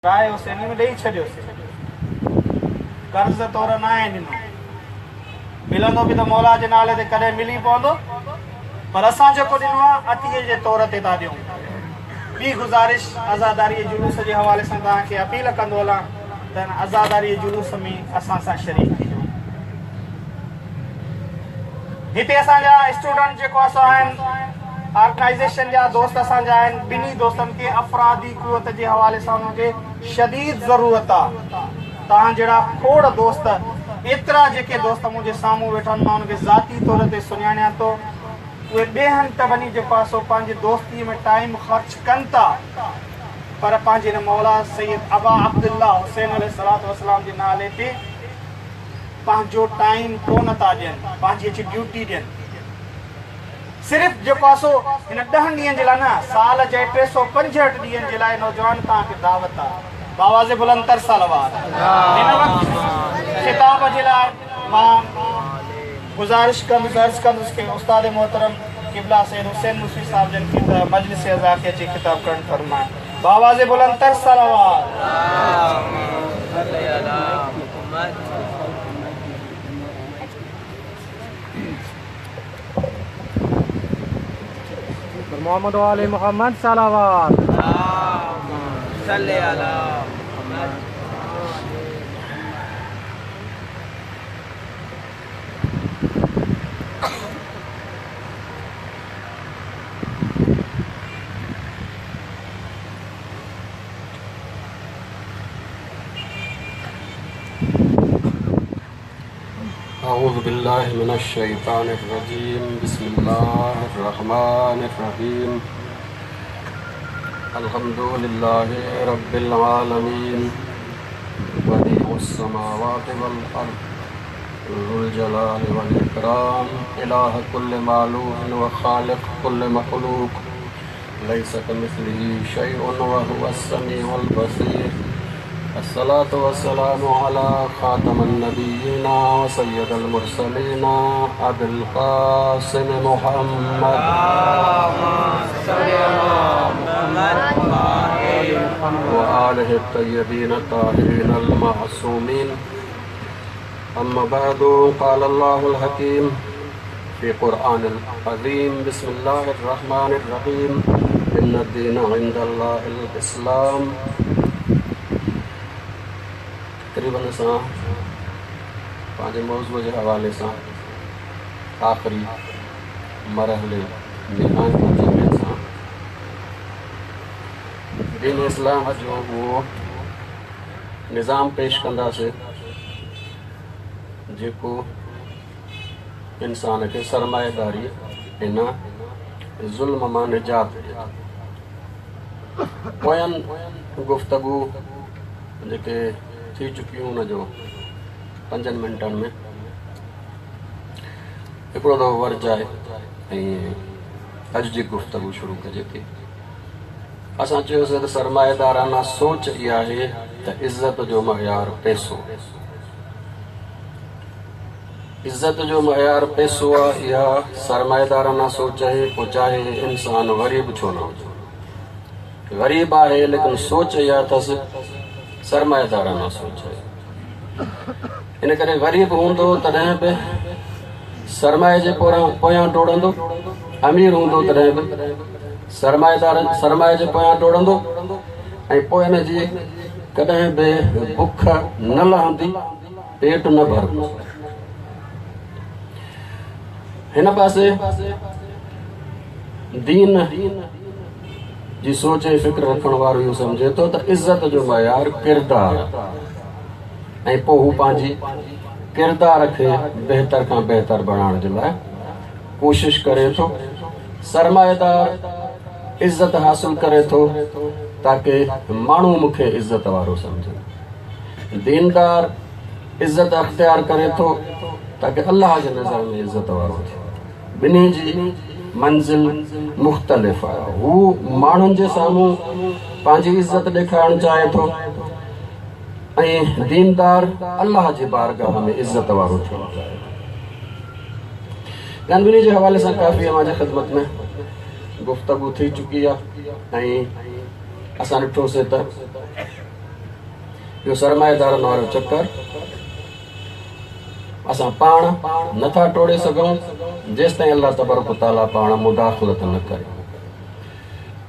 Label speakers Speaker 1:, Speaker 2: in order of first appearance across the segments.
Speaker 1: राय हुसैन में ॾेई छॾियोसीं, कर्ज़ तौर न आहे ॾिनो, मिलंदो बि त मौला जे नाले ते कॾहिं मिली पवंदो, पर असां जेको ॾिनो आहे अतीअ जे तौर ते था ॾियूं। ॿी गुज़ारिश आज़ादारी जुलूस जे हवाले सां तव्हांखे अपील कंदो हलां त हिन आज़ादारी जुलूस में असां सां शरीक थीजो। हिते असांजा स्टूडेंट जेको असां आहिनि, ऑर्गेनाइज़ेशन जा दोस्त असांजा आहिनि, ॿिन्ही दोस्तनि खे अफ़रादी क़ुवत जे हवाले सां उनखे शदीद ज़रूरत आहे। तव्हां जहिड़ा खोड़ दोस्त, एतिरा जेके दोस्त मुंहिंजे साम्हूं वेठा आहिनि, मां उनखे ज़ाती तौर ते सुञाणियां थो। उहे ॿिए हंधि त वञी जेको आहे सो पंहिंजी दोस्तीअ में टाइम ख़र्च कनि था, पर पंहिंजे हिन मौला सैयद अबा अब्दुल्ला हुसैन अलैहिस्सलाम जे नाले ते पंहिंजो टाइम कोन था ॾियनि, पंहिंजी अची ड्यूटी ॾियनि। सिर्फ़ु जेको आहे सो हिन 10 ॾींहंनि जे लाइ न, साल जे 365 ॾींहंनि जे लाइ नौजवान तव्हांखे दावत आहे। बाबा जे बुलंदर सलवात। हिन वक़्तु ख़िताब जे लाइ मां गुज़ारिश कंदुसि कि उस्ताद मोहतरम क़िबला सैयद हुसैन मुफ़ी साहब जन की मजलिस अज़ा खे अची ख़िताब करण फरमाए। बाबा जे बुलंदर सलवात।
Speaker 2: मोहम्मद वाले मोहम्मद सलावत।
Speaker 3: अऊज़ु बिल्लाहि मिनश शैतानिर रजीम। बिस्मिल्लाहिर रहमानिर रहीम। अल्हम्दुलिल्लाहि रब्बिल आलमीन बदीउस समावाति वल अर्द ज़ुल जलाली वल इकराम इलाह कुल्लि मालूम व खालिक़ कुल्लि मखलूक लैसा कमिस्लिही शैउन व हुवस समीउल बसीर। अस्सलातु वस्सलामु अला खातमिन नबिय्यिना व सय्यदिल मुरसलीना अबुल क़ासिम मुहम्मद व आलिहि तय्यबीन ताहिरीन मासूमीन। अम्मा बअदु क़ाल अल्लाहुल हकीम फ़ी क़ुरआनिल अज़ीम। बिस्मिल्लाहिर रहमानिर रहीम। इन्नद दीन इंदल्लाहिल इस्लाम। तक़रीबन असां पंहिंजे मौज़ूअ जे हवाले सां आख़िरी मरहले में आहियूं, जंहिंमें असां दीन इस्लाम जो उहो निज़ाम पेश कंदासीं जेको इंसान खे सरमाएदारी इन ज़ुल्म मां निजात ॾिए। पोयनि गुफ़्तगू जेके थी चुकियूं हुन जो 5 मिंटनि में हिकिड़ो दफ़ो वरजाए ऐं अॼु जी गुफ़्तगू शुरू कजे थी। असां चयोसीं त सरमाएदाराना सोच इहा आहे त इज़त जो मयार पैसो, इज़त जो मयार पैसो आहे। इहा सरमाएदाराना सोच आहे। पोइ चाहे इंसान ग़रीब छो न हुजे, ग़रीब आहे लेकिन सोच इहा अथसि सरमाएदाराना सोच आहे। इन करे ग़रीब हूंदो तॾहिं बि सरमाए जे पोयां डोड़ंदो, अमीर हूंदो तॾहिं बि सरमाए जे पोयां डोड़ंदो, ऐं पोइ हिन जी कॾहिं बि बुख न लहंदी, पेट न भरंदो। हिन पासे दीन जी सोच ऐं फ़िक्र रखण वारो इहो सम्झे थो त इज़त जो मयार किरदार, ऐं पोइ हू पंहिंजी किरदार खे बहितर खां बहितर बणाइण जे लाइ कोशिश करे थो। सरमाएदार इज़त हासिल करे थो ताकी माण्हू मूंखे इज़त वारो सम्झे। दीनदार इज़त अख़्तियार करे थो ताकी अल्लाह जे नज़र में इज़त वारो थिए। ॿिन्ही जी मंज़िल मुख़्तलिफ़ आहे। हू माण्हुनि जे साम्हूं पंहिंजी इज़त ॾेखारणु चाहे थो ऐं दीनदार अल्लाह जे बारगाह में इज़त वारो थियणु चाहे थो। ॿिन्ही जे हवाले सां काफ़ी मुंहिंजे ख़िदमत में गुफ़्तगू थी चुकी आहे ऐं असां ॾिठोसीं त इहो सरमाएदारनि वारो चकर असां पाण नथा टोड़े सघूं जेसि ताईं अलाह तबारक व तआला पाण मुदाख़लत न करे।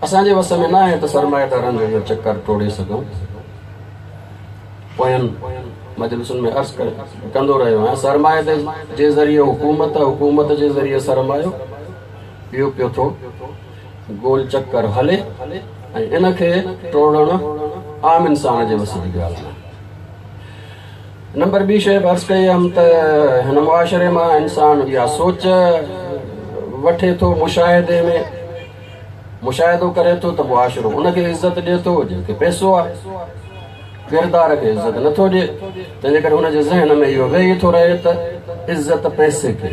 Speaker 3: असांजे वस में न आहे त सरमाएदारनि जो इहो चकर टोड़े सघूं। पोयनि मजलिसुनि में अर्ज़ कंदो रहियो आहियां, सरमाए जे ज़रिए हुकूमत, हुकूमत जे ज़रिए सरमायो, इहो पियो थो गोल चकर हले ऐं इनखे टोड़णु आम इंसान जे वस जी ॻाल्हि आहे। नंबर ॿी शइ अर्ज़ कई हुयमि त हिन मुआशरे मां इंसान इहा सोच वठे थो, मुशाहिदे में मुशाहिदो करे थो त मुआशरो उनखे इज़त ॾिए थो जंहिंखे पैसो आहे, किरदार खे इज़त नथो ॾिए, तंहिंजे करे हुनजे ज़हन में इहो वेही थो रहे त इज़त पैसे खे।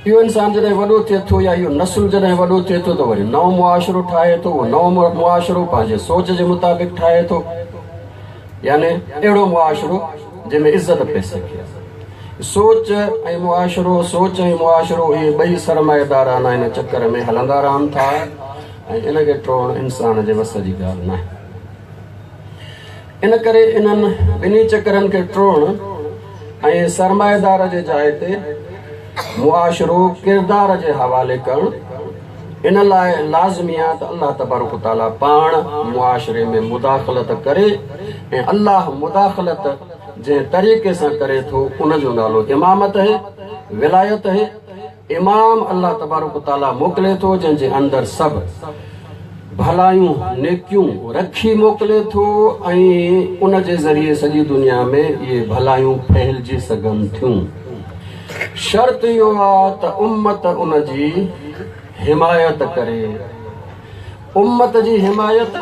Speaker 3: इहो इंसान जॾहिं वॾो थिए थो या इहो नसुल जॾहिं वॾो थिए थो त वरी नओं मुआशरो ठाहे थो, उहो नओं मुआशरो पंहिंजे सोच जे मुताबिक़ ठाहे थो, यानी अहिड़ो मुआशरो जंहिंमें इज़त पैसे खे। सोच ऐं मुआशरो, सोच ऐं मुआशरो इहे ॿई सरमाएदाराना हिन चकर में हलंदा रहनि था ऐं इनखे टोड़णु इंसान जे वस जी ॻाल्हि न आहे। इन करे इन्हनि ॿिन्ही चकरनि खे टोड़णु ऐं सरमाएदार जे जाइ ते मुआशरो किरदार जे हवाले करणु इन लाइ लाज़मी आहे त अल्लाह तबारक व तआला पाण मुआशरे में मुदाख़लत करे ऐं अल्लाह मुदाख़लत जंहिं तरीक़े सां करे थो उनजो नालो इमामत है, विलायत है। इमाम अल्लाह तबारक व तआला मोकिले थो जंहिंजे अंदरि सभु भलायूं नेकियूं रखी मोकिले थो ऐं उनजे ज़रिए सॼी दुनिया में इहे भलायूं फैलिजी सघनि थियूं। शर्त इहो आहे त उम्मत उनजी हिमायत करे। उम्मत जी हिमायत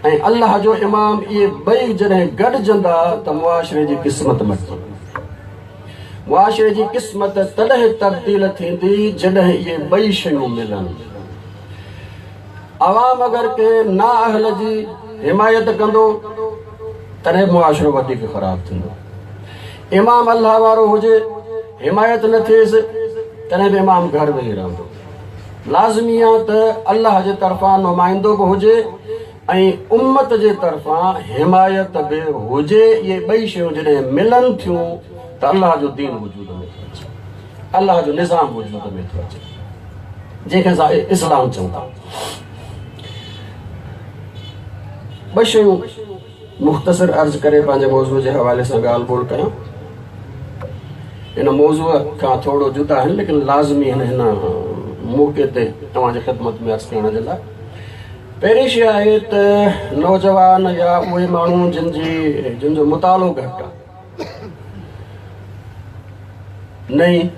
Speaker 3: ऐं अल्लाह जो इमाम इहे ॿई जॾहिं गॾिजंदा त मुआशरे जी क़िस्मत मटिजी। मुआशरे जी क़िस्मत तॾहिं तब्दील थींदी जॾहिं इहे ॿई शयूं मिलनि। अवाम अगरि के नाअहल जी हिमायत कंदो तॾहिं मुआशरो वधीक ख़राबु थींदो। इमाम अल्लाह वारो हुजे, हिमायत न थिएसि तॾहिं बि इमाम घर वेही रहंदो। लाज़मी आहे त अल्लाह जे तरफ़ां नुमाइंदो बि हुजे ऐं उम्मत जे तरफ़ां हिमायत बि हुजे। इहे ॿई शयूं जॾहिं मिलनि थियूं त अल्लाह जो दीन वजूद में थो अचे, अल्लाह जो निज़ाम वजूद में थो अचे, जंहिंखे असां इस्लाम चऊं था। ॿ शयूं मुख़्तसिर अर्ज़ करे पंहिंजे मौज़ूअ जे हवाले सां ॻाल्हि ॿोल कयां। इन मौज़ूअ खां थोरो जुदा आहिनि लेकिन लाज़मी आहिनि हिन मौक़े ते तव्हांजे ख़िदमत में अर्ज़ करण जे लाइ। पहिरीं शइ आहे त नौजवान या उहे माण्हू जिन जो मुतालो घटि आहे, नई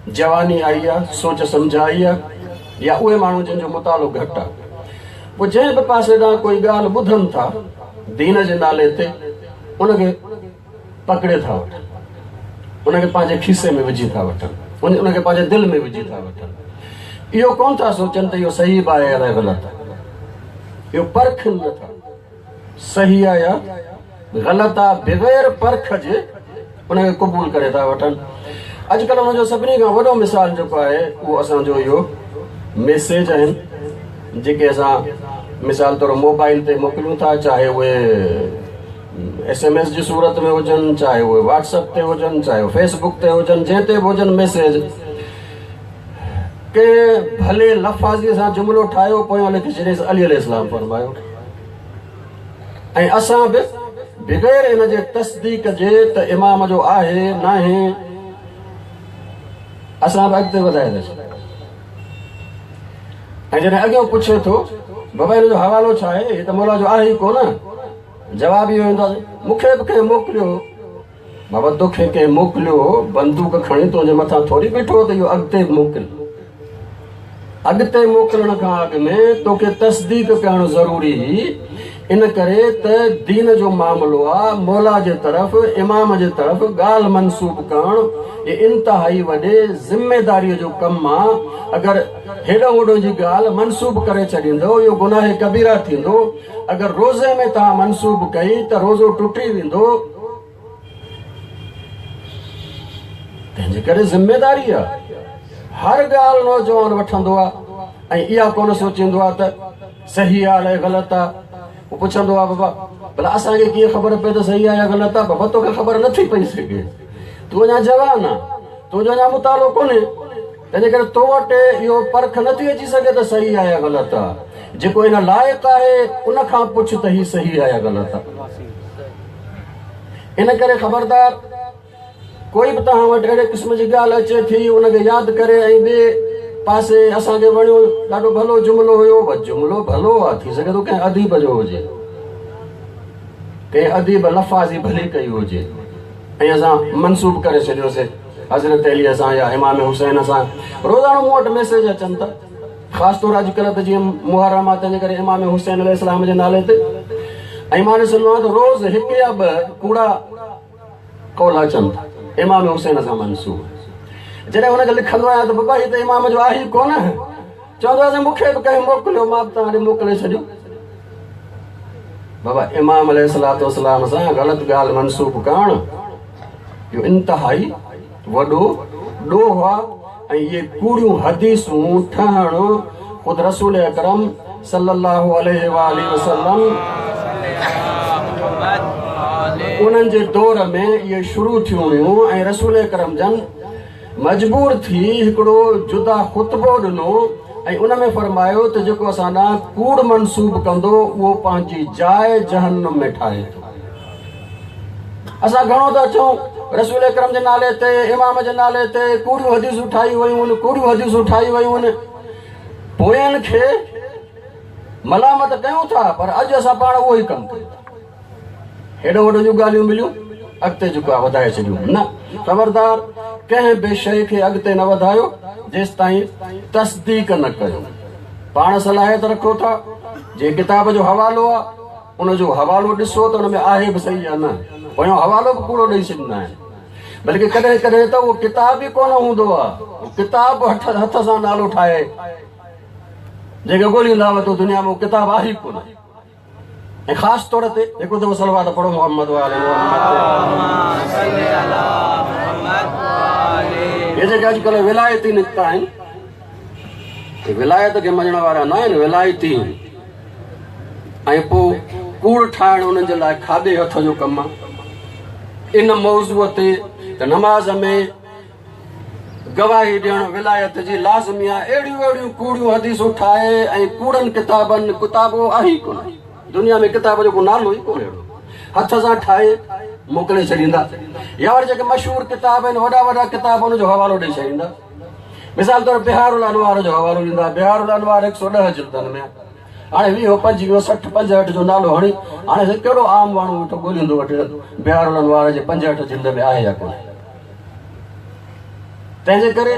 Speaker 3: जवानी आई आहे, सोच सम्झ आई आहे, या उहे माण्हू जिन जो मुतालो घटि आहे, पोइ जंहिं बि पासे ॾांहुं कोई ॻाल्हि ॿुधनि था दीन जे नाले ते उनखे पकड़े था वठनि, उनखे पंहिंजे खीसे में विझी था वठनि, उनखे पंहिंजे दिलि में विझी था वठनि। इहो कोन था सोचनि त इहो सही बि आहे या ग़लति आहे, इहो परखनि नथा सही आहे या ग़लति आहे, बग़ैर परख जे उनखे क़बूल करे था वठनि। अॼुकल्ह हुनजो सभिनी खां वॾो मिसाल जेको आहे उहो असांजो इहो मैसेज आहिनि जेके असां मिसाल तौरु मोबाइल ते मोकिलियूं था, चाहे उहे SMS जी सूरत में हुजनि, चाहे उहे व्हाट्सएप ते हुजनि, चाहे उहे फेसबुक ते हुजनि, जंहिं ते बि हुजनि मैसेज के भले लफ़ाज़ीअ सां जुमिलो ठाहियो पोयां लिखी छॾियसि अली अलैहिस्सलाम फरमायो, ऐं असां बि बग़ैर इन जे तस्दीक जे त इमाम जो आहे न आहे असां बि अॻिते वधाए था छॾियूं। ऐं जॾहिं अॻियां पुछे थो बाबा हिन जो हवालो छा आहे, हीअ त मौला जो आहे ई कोन, जवाब इहो ईंदो आहे मूंखे बि कंहिं मोकिलियो। बाबा तोखे कंहिं मोकिलियो बंदूक खणी तुंहिंजे मथां थोरी बीठो त इहो अॻिते मोकिल। अॻिते मोकिलण खां अॻु में तोखे तस्दीक करणु ज़रूरी, इन करे त दीन जो मामिलो आहे, मौला जे तरफ़ इमाम जे तरफ़ ॻाल्हि मनसूब करणु ये इंतहाई वॾे ज़िम्मेदारीअ जो कमु आहे। अगरि हेॾो वॾो जी ॻाल्हि मनसूब करे छॾींदो इहो गुनाह कबीरा थींदो। अगरि रोज़े में तव्हां मनसूब कई त रोज़ो टुटी वेंदो, तंहिंजे करे ज़िम्मेदारी आहे। हर ॻाल्हि नौजवान वठंदो आहे ऐं इहा कोन सोचींदो आहे त सही आहे अलाए ग़लति आहे, वो पुछंदो आहे बाबा भला असांखे कीअं ख़बर पए त सही आहे या ग़लति आहे? बाबा तोखे ख़बर नथी पई सघे, तूं अञा जवान आहे, तुंहिंजो अञा मुतालो कोन्हे, तंहिंजे करे तो वटि इहो परख नथी अची सघे त सही आहे या ग़लति आहे। जेको इन लाइक़ु आहे उन खां पुछ त ही सही आहे या ग़लति आहे। इन करे ख़बरदार, कोई बि तव्हां वटि अहिड़े क़िस्म जी ॻाल्हि अचे थी उनखे यादि करे ऐं ॿिए पासे असांखे वणियो ॾाढो भलो जुमिलो हुयो, बस जुमिलो भलो आहे, थी सघे थो कंहिं अदीब जो हुजे, कंहिं अदीब लफ़ाज़ी भली कई हुजे ऐं असां मनसूब करे छॾियोसीं हज़रत अली सां या इमाम हुसैन सां। रोज़ानो मूं वटि मैसेज अचनि था, ख़ासि तौरु अॼुकल्ह त जीअं मुहर्रम आहे तंहिंजे करे इमाम हुसैन अलैहिस्सलाम जे नाले ते, ऐं मां ॾिसंदो आहियां त रोज़ हिकु या ॿ कूड़ा कॉल अचनि था इमाम हुसैन सां मनसूब। जॾहिं हुनखे लिखंदो आहियां त बाबा हीअ त इमाम जो आहे ई कोन, चवंदो आहे मूंखे बि कंहिं मोकिलियो, मां बि तव्हां ॾे मोकिले छॾियो। बाबा इमाम अलैहिस्सलाम सां ग़लति ॻाल्हि मनसूब करणु इहो इंतिहाई वॾो ॾोह आहे। ऐं इहे कूड़ियूं हदीसूं ठहणु ख़ुदि रसूल अकरम सल्लल्लाहु अलैहि वसल्लम उन्हनि जे दौर में इहे शुरू थियूं हुयूं ऐं रसूल अकरम जन मजबूर थी हिकिड़ो जुदा ख़ुतबो ॾिनो ऐं उन में फरमायो त जेको असां ॾांहुं कूड़ मनसूब कंदो उहो पंहिंजी जाइ जहन्नम में ठाहे थो। असां घणो था चऊं रसूल अकरम जे नाले ते, इमाम जे नाले ते कूड़ियूं हदीसूं ठाही वयूं आहिनि, कूड़ियूं हदीसूं ठाही वयूं आहिनि, पोयनि खे मलामत कयूं था, पर अॼु असां पाण उहो ई कमु कयूं। हेॾो वॾो जूं ॻाल्हियूं मिलियूं, अॻिते जेको आहे वधाए छॾियूं न। ख़बरदार, कंहिं बि शइ खे अॻिते न वधायो जेसि ताईं तस्दीक न कयो। पाण सलाहियत रखो था, जे किताब जो हवालो आहे उनजो हवालो ॾिसो त हुन में आहे बि सही या न, पोयों हवालो बि कूड़ो ॾेई छॾींदा आहिनि। बल्कि कॾहिं कॾहिं त उहो किताब ई कोन हूंदो आहे, किताब हथ सां नालो ठाहे जेके ॻोल्हींदा हुआ त दुनिया में उहो किताब आहे ई कोन। ऐं ख़ासि तौर ते हिकु दफ़ो सलवात पढ़ो मोहम्मद वाले हे जेके अॼुकल्ह विलायती निकिता आहिनि, विलायत खे मञण वारा न आहिनि, विलायती ऐं पोइ कूड़ ठाहिण उन्हनि जे लाइ खाधे हथ जो कमु आहे। इन मौज़ूअ ते त नमाज़ में गवाही ॾियणु विलायत जी लाज़मी आहे। अहिड़ियूं अहिड़ियूं कूड़ियूं हदीसूं ठाहे ऐं कूड़नि किताबनि, किताबो आहे ई कोन दुनिया में, किताब जो को नालो ई कोन्हे, हथ सां ठाहे मोकिले छॾींदा। या वरी जेके मशहूरु किताब आहिनि, वॾा वॾा किताब, उनजो हवालो ॾेई छॾींदा। मिसाल तौरु बिहारुल अनवार जो हवालो ॾींदा, बिहारुल अनवार 110 जिल्दनि में, हाणे 20, 25, 60, 65 जो नालो हणी हाणे कहिड़ो आम माण्हू वेठो ॻोल्हींदो वठे बिहारुल अनवार जे 65 जिल्द में आहे या कोन्हे। तंहिंजे करे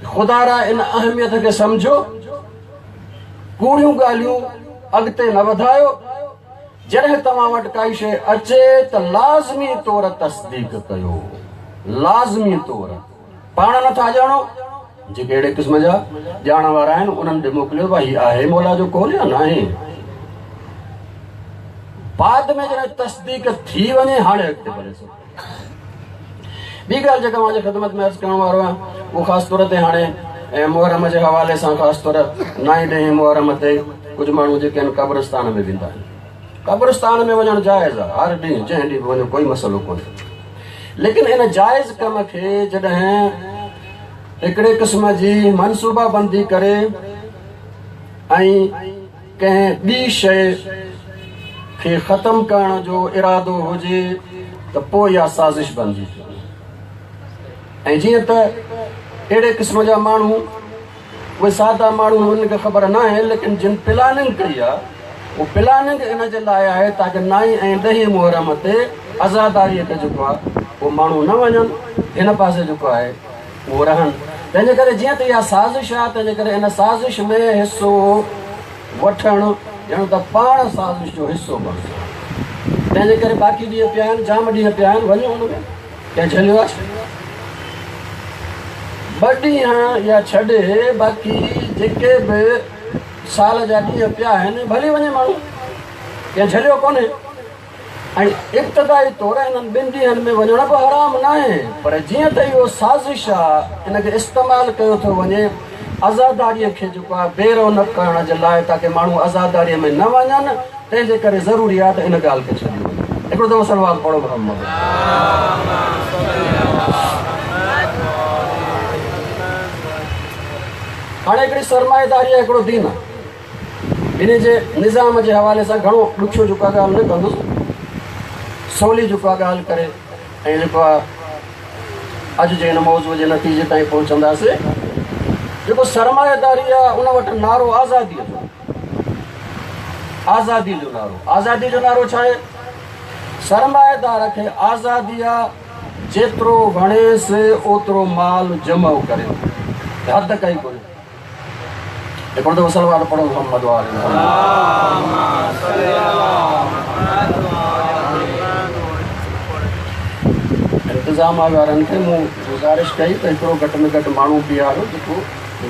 Speaker 3: ख़ुदा इन अहमियत खे सम्झो, कूड़ियूं ॻाल्हियूं अॻिते न वधायो। जॾहिं तव्हां वटि काई शइ अचे त लाज़मी तौर तस्दीक कयो, लाज़मी तौर। पाण नथा ॼाणो, जेके अहिड़े क़िस्म जा ॼाण वारा आहिनि उन्हनि ॾे मोकिलियो, भाई आहे मौला जो कौल या न आहे। बाद में जॾहिं तस्दीक थी वञे हाणे अॻिते बढ़े सघो। ॿी ॻाल्हि जेका मुंहिंजे ख़िदमत में अर्ज़ु करण वारो आहे उहो ख़ासि तौर ते हाणे मुहर्रम जे हवाले सां, ख़ासि तौर 9 ॾहीं मुहर्रम ते कुझु माण्हू जेके आहिनि क़ब्रिस्तान में वेंदा आहिनि। क़ब्रिस्तान में वञणु जाइज़ आहे, हर ॾींहुं जंहिं ॾींहुं बि वञो, कोई मसइलो कोन्हे। लेकिन इन जाइज़ कम खे जॾहिं हिकिड़े क़िस्म जी मनसूबाबंदी करे ऐं कंहिं ॿी शइ खे ख़तमु करण जो इरादो हुजे त पोइ इहा साज़िश बंदी थी। ऐं जीअं त अहिड़े क़िस्म जा माण्हू, उहे सादा माण्हू, उन्हनि खे ख़बर न आहे, लेकिन जिन प्लानिंग कई आहे उहो प्लानिंग इन जे लाइ आहे ताकी 9 ऐं 10 मुहर्रम ते आज़ादारीअ खे जेको आहे उहो माण्हू न वञनि, इन पासे जेको आहे उहो रहनि। तंहिंजे करे जीअं त इहा साज़िश आहे, तंहिंजे करे इन साज़िश में हिसो वठणु ॼण त पाण साज़िश जो हिसो बणिजो। तंहिंजे करे बाक़ी ॾींहं पिया आहिनि, जाम ॾींहं पिया आहिनि, वञो हुन में कंहिं झलियो आहे 2 ॾींहं या छॾे बाक़ी जेके बि साल जा ॾींहं पिया आहिनि भली वञे माण्हू, कंहिं झलियो कोन्हे। ऐं इब्तिदाई तौर हिननि 2 ॾींहंनि में वञण बि हराम न आहे, पर जीअं त इहो साज़िश आहे, इनखे इस्तेमालु कयो थो वञे आज़ादारीअ खे जेको आहे बेरौनक करण जे लाइ ताकी माण्हू आज़ादारीअ में न वञनि, तंहिंजे करे ज़रूरी आहे त इन ॻाल्हि खे छॾियो वञे। हिकिड़ो दफ़ो सलवात पढ़ो मोहम्मद। हाणे हिकिड़ी सरमाएदारी आहे, हिकिड़ो दीन आहे। इन जे निज़ाम जे हवाले सां घणो ॾुखियो जेको आहे ॻाल्हि न कंदुसि, सवली जेको आहे ॻाल्हि करे ऐं जेको आहे अॼु जे हिन मौज़ूअ जे नतीजे ताईं पहुचंदासीं। जेको सरमाएदारी आहे उन वटि नारो आज़ादीअ जो, आज़ादी जो नारो। आज़ादी जो नारो छा आहे? सरमाएदार खे आज़ादी आहे जेतिरो वणेसि ओतिरो माल जमा करे, हद काई कोन्हे। हिकिड़ो दफ़ो सलवात पढ़ो मोहम्मद वाले। इंतज़ाम वारनि खे मूं गुज़ारिश कई त हिकिड़ो घटि में घटि माण्हू बीहारो जेको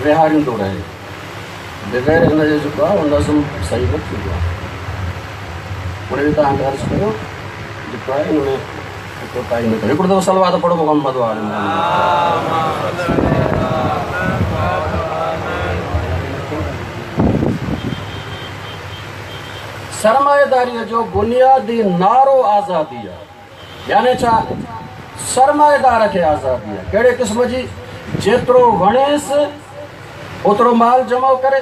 Speaker 3: विहारींदो रहे, बग़ैर हिन जो जेको आहे नज़म सही न थींदो आहे। उन बि तव्हां अर्ज़ु कयो जेको आहे हिन में कोताही न कयो। हिकिड़ो दफ़ो सलवात पढ़ो मोहम्मद वाले। सरमाएदारीअ जो बुनियादी नारो आज़ादी आहे। यानी छा? सरमाएदार खे आज़ादी आहे कहिड़े क़िस्म जी? जेतिरो वणेसि ओतिरो माल जमा करे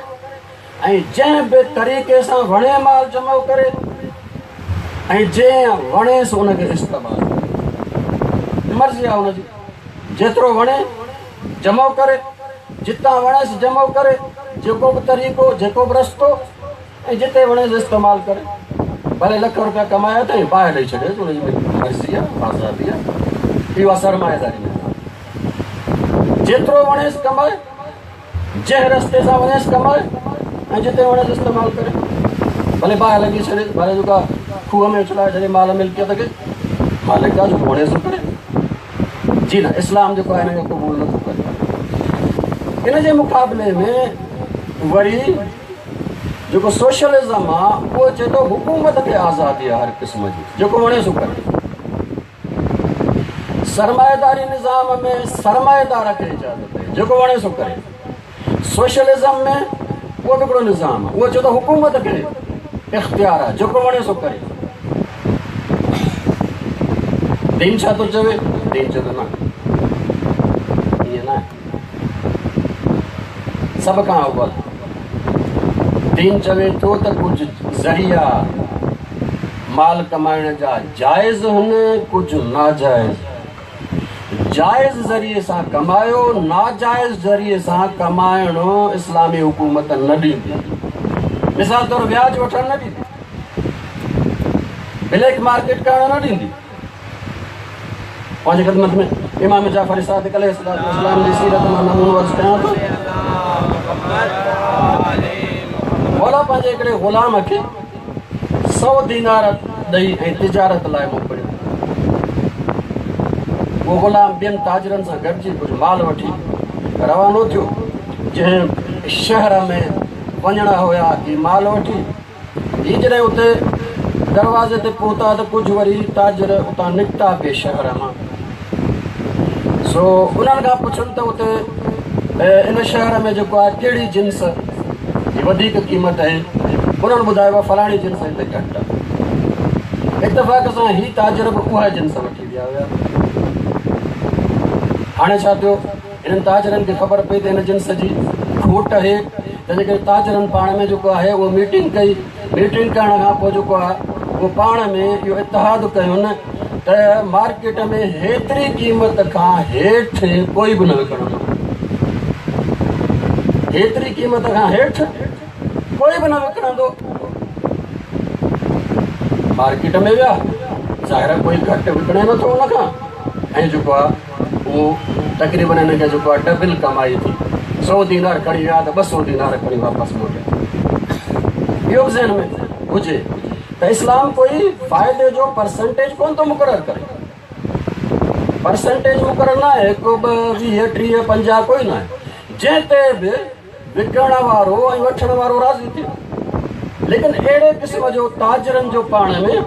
Speaker 3: ऐं जंहिं बि तरीक़े सां वणे माल जमा करे ऐं जंहिं वणेसि उनखे इस्तेमालु, मर्ज़ी आहे हुनजी। जेतिरो वणे जमा करे, जितां वणेसि जमा करे, जेको बि तरीक़ो, जेको बि रस्तो, ऐं जिते वणेसि इस्तेमालु करे। भले लख रुपया कमाया त ॿाहिरि ॾेई छॾे, हुनजी मर्ज़ी आहे, आज़ादी आहे। इहो आहे सरमाएदारी। जेतिरो वणेसि कमाए, जंहिं रस्ते सां वणेसि कमाए ऐं जिते वणेसि इस्तेमालु करे। भले ॿाहिरि लॻी छॾे, भले जेका खूह में उछलाए छॾे माल मिल्कियत खे, मालिक आहे जो वणेसि करे। जी न, इस्लाम जेको आहे हिन खे क़बूल नथो करे। इन जे मुक़ाबले में वरी जेको सोशलिज़म आहे उहो चए थो हुकूमत खे आज़ादी आहे हर क़िस्म जी, जेको वणे सो करे। सरमाएदारी निज़ाम में सरमाएदार खे इजाज़त आहे, जेको वणे सो करे। सोशलिज़म में उहो बि हिकिड़ो निज़ाम आहे, उहो चए थो हुकूमत खे इख़्तियार आहे, जेको वणे सो करे। दीन छा थो चवे? दीन चए थो न, ईअं न। सभ खां अव्वल दीन चवे थो त कुझु ज़रिया माल कमाइण जा जाइज़ आहिनि, कुझु नाजाइज़। जाइज़ ज़रिए सां कमायो, नाजाइज़ ज़रिए सां कमाइणो इस्लामी हुकूमत न ॾींदी। मिसाल तौरु व्याज वठणु न ॾींदी, ब्लैक मार्केट करणु न ॾींदी। पंहिंजे ख़िदमत में इमाम जाफ़री सादिक़ अलैहिस्सलाम जी सीरत मां नमूनो अर्ज़ु कयां थो। मौला पंहिंजे हिकिड़े ग़ुलाम खे 100 दीनार ॾेई ऐं तिजारत लाइ मोकिलियो। उहो ग़ुलाम ॿियनि ताजरनि सां गॾिजी कुझु माल वठी रवानो थियो। जंहिं शहर में वञणा हुया ही माल वठी, ही जॾहिं उते दरवाज़े ते पहुता त कुझु वरी ताजर उतां निकिता पिए शहर मां। सो उन्हनि खां पुछनि त उते इन शहर में जेको आहे कहिड़ी जिन्स जी वधीक क़ीमत आहे? उन्हनि ॿुधायो फलाणी जिन्स हिते घटि आहे। इतफ़ाक़ सां ही ताजर बि उहा जिन्स वठी विया हुया। हाणे छा थियो? इन्हनि ताजरनि खे ख़बर पई त हिन जिन्स जी खोट आहे, तंहिंजे करे ताजरनि पाण में जेको आहे उहो मीटिंग कई। मीटिंग करण खां पोइ जेको आहे उहो पाण में इहो इतिहाद कयुनि त मार्केट में हेतिरी क़ीमत खां हेठि कोई बि न विकिणंदो, हेतिरी क़ीमत खां हेठि कोई बि न विकिणंदो। मार्केट में विया, ज़ाहिर कोई घटि विकिणे नथो हुन खां, ऐं जेको आहे उहो तक़रीबन हिनखे जेको आहे डबल कमाई थी। 100 दीनार खणी विया त 200 दीनार खणी वापसि मोटे। इहो बि ज़हन में हुजे त इस्लाम कोई फ़ाइदे जो परसेंटेज कोन थो मुक़ररु करे। परसेंटेज मुक़ररु न आहे, 1, 2, 20, 30, 50 कोई न आहे। जंहिं ते बि विकण वारो ऐं वठण वारो राज़ी थिए। लेकिन अहिड़े क़िस्म जो ताजरनि जो पाण में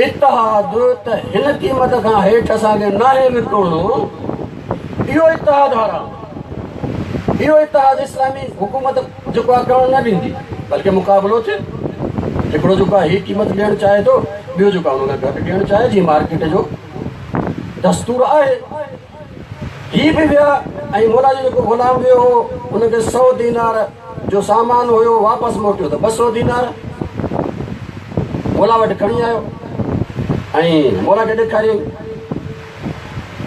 Speaker 3: इतिहाद त हिन क़ीमत खां हेठि असांखे नाहे विकिणणो, इहो इतिहाद हराम। इहो इतिहाद इस्लामी हुकूमत जेको आहे करणु न ॾींदी, बल्कि मुक़ाबिलो थिए। हिकिड़ो जेको आहे हीअ क़ीमत ॾियणु चाहे थो, ॿियो जेको आहे हुन खां घटि ॾियणु चाहे, जीअं मार्केट जो दस्तूर आहे। हीअ बि विया ऐं मौला जो जेको ग़ुलाम वियो हो हुनखे 100 दीनार जो सामान हुयो वापसि मोटियो त 200 दीनार मौला वटि खणी आयो ऐं मौला खे ॾेखारियो।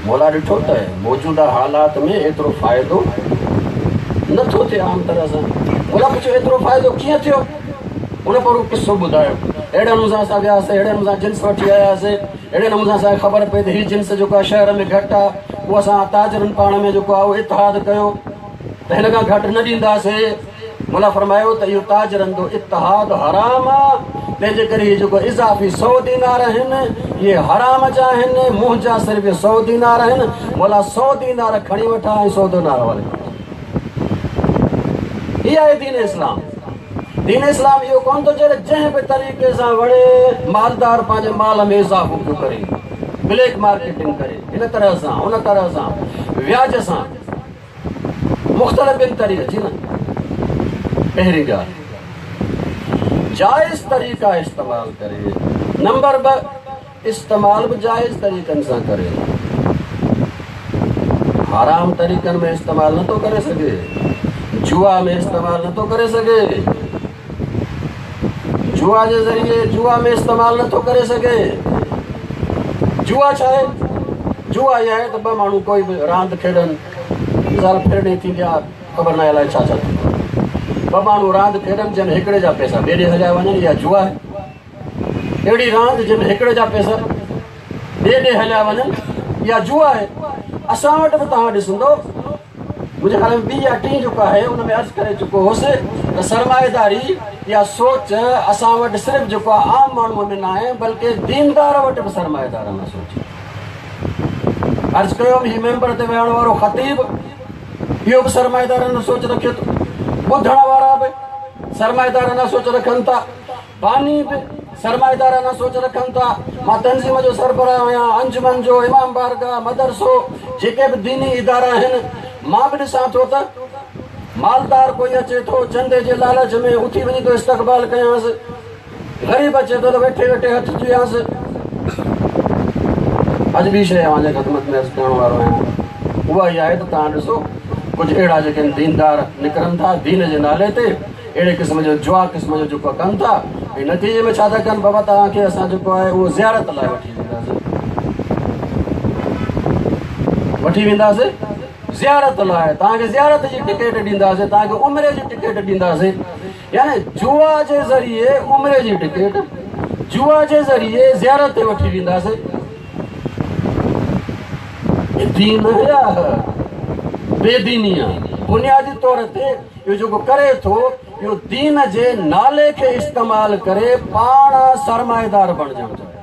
Speaker 3: मौला ॾिठो त मौजूदा हालात में एतिरो फ़ाइदो नथो थिए आम तरह सां। मौला पुछियो एतिरो फ़ाइदो कीअं थियो? उन पूरो किसो ॿुधायो। अहिड़े नमूने सां असां वियासीं, अहिड़े नमूने सां जिन्स वठी आयासीं, अहिड़े नमूने सां असांखे ख़बर पई त हीअ जिन्स जेको आहे शहर में घटि आहे, उहो असां ताजरनि पाण में जेको आहे उहो इतिहाद कयो त हिन खां घटि न ॾींदासीं। मौला फरमायो त इहो ताजरनि जो इतिहाद हराम आहे, तंहिंजे करे इहे जेको इज़ाफ़ी 100 दीनार आहिनि इहे हराम जा आहिनि, मुंहिंजा सिर्फ़ु 100 दीनार आहिनि। मौला 100 दीनार खणी वठा ऐं 100 दीनार वारे। हीअ आहे दीन इस्लाम। दीन इस्लाम इहो कोन थो चए जंहिं बि तरीक़े सां वणे मालदार पंहिंजे माल में इज़ाफ़ो पियो करे, ब्लैक मार्केटिंग करे, हिन तरह सां हुन तरह सां व्याज सां मुख़्तलिफ़ तरीक़े जी न। पहिरीं ॻाल्हि जाइज़ तरीक़ा इस्तेमालु करे। नंबर 2 इस्तेमाल बि जाइज़ तरीक़नि सां करे, हराम तरीक़नि में इस्तेमालु नथो करे सघे, जुआ में इस्तेमालु नथो करे सघे, जुआ जे ज़रिए जुआ में इस्तेमालु नथो करे सघे। जुआ छा आहे? जुआ इहा आहे त 2 माण्हू कोई बि रांदि खेॾनि, मिसाल फिरणी थींदी आहे, ख़बर न आहे अलाए छा छा थींदो। 2 माण्हू रांदि खेॾनि जंहिंमें हिकिड़े जा पैसा ॿिए ॾे हलिया वञनि, इहा जुआ आहे। अहिड़ी रांदि जंहिंमें हिकिड़े जा पैसा ॿिए ॾे हलिया वञनि, इहा जुआ आहे। असां वटि बि तव्हां ॾिसंदो, मुंहिंजे ख़्याल में 2 या 3 जेको आहे उन में अर्ज़ु करे चुको हुउसि त सरमाएदारी इहा सोच असां वटि सिर्फ़ु जेको आहे आम माण्हूअ में न आहे, बल्कि दीनदार वटि बि सरमाएदार न सोचे। अर्ज़ु कयो हीउ मेंबर ते वेहण वारो ख़तीब इहो बि सरमाएदार न सोच रखे थो, ॿुधण वारा बि सरमाएदार न सोच रखनि था, बानी बि सरमाएदार न सोच रखनि था। मां तंज़ीम जो सरबराह आहियां, अंजुमन जो, इमाम बारगाह, मदरसो, जेके बि दीनी इदारा आहिनि, मां बि ॾिसां थो त मालदार कोई अचे थो चंदे जे लालच में उथी वञी थो इस्तक़बाल कयांसि, ग़रीब अचे थो त वेठे वेठे हथ चुयांसि। अॼु ॿी शइ मुंहिंजे ख़िदमत में अर्ज़ु करण वारो आहियां, उहा इहा आहे त तव्हां ॾिसो कुझु अहिड़ा जेके दीनदार निकिरनि था दीन जे नाले ते, अहिड़े क़िस्म जो जुआ क़िस्म जो जेको कनि था, ऐं नतीजे में छा था कनि, बाबा तव्हांखे असां जेको आहे उहो ज़ियारत लाइ वठी वेंदासीं ज़ियारत लाइ, तव्हांखे ज़ियारत जी टिकट ॾींदासीं, तव्हांखे उमिरि जी टिकट ॾींदासीं। यानी जुआ जे ज़रिए उमिरि जी टिकट, जुआ जे ज़रिए ज़ियारत ते वठी वेंदासीं। दीन या बेदीनी आहे। बुनियादी तौर ते इहो जेको करे थो इहो दीन जे नाले खे इस्तेमालु करे पाण सरमाएदार बणिजणु चाहे।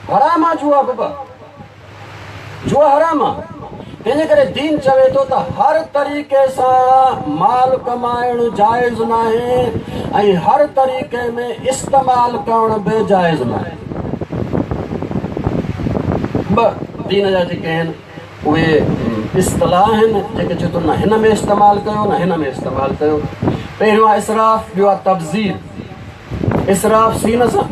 Speaker 3: हराम आहे जुआ, बाबा जुआ हराम आहे। तंहिंजे करे दीन चवे थो त हर तरीक़े सां माल कमाइणु जाइज़ न आहे ऐं हर तरीक़े में इस्तेमालु करणु बि जाइज़ न आहे। 2 दीन जा जेके आहिनि उहे इस्तिलाह आहिनि जेके चए थो न हिन में इस्तेमालु कयो न हिन में इस्तेमालु कयो। पहिरियों आहे इसराफ़, ॿियो आहे तब्ज़ीर। इसराफ़ सीन सां,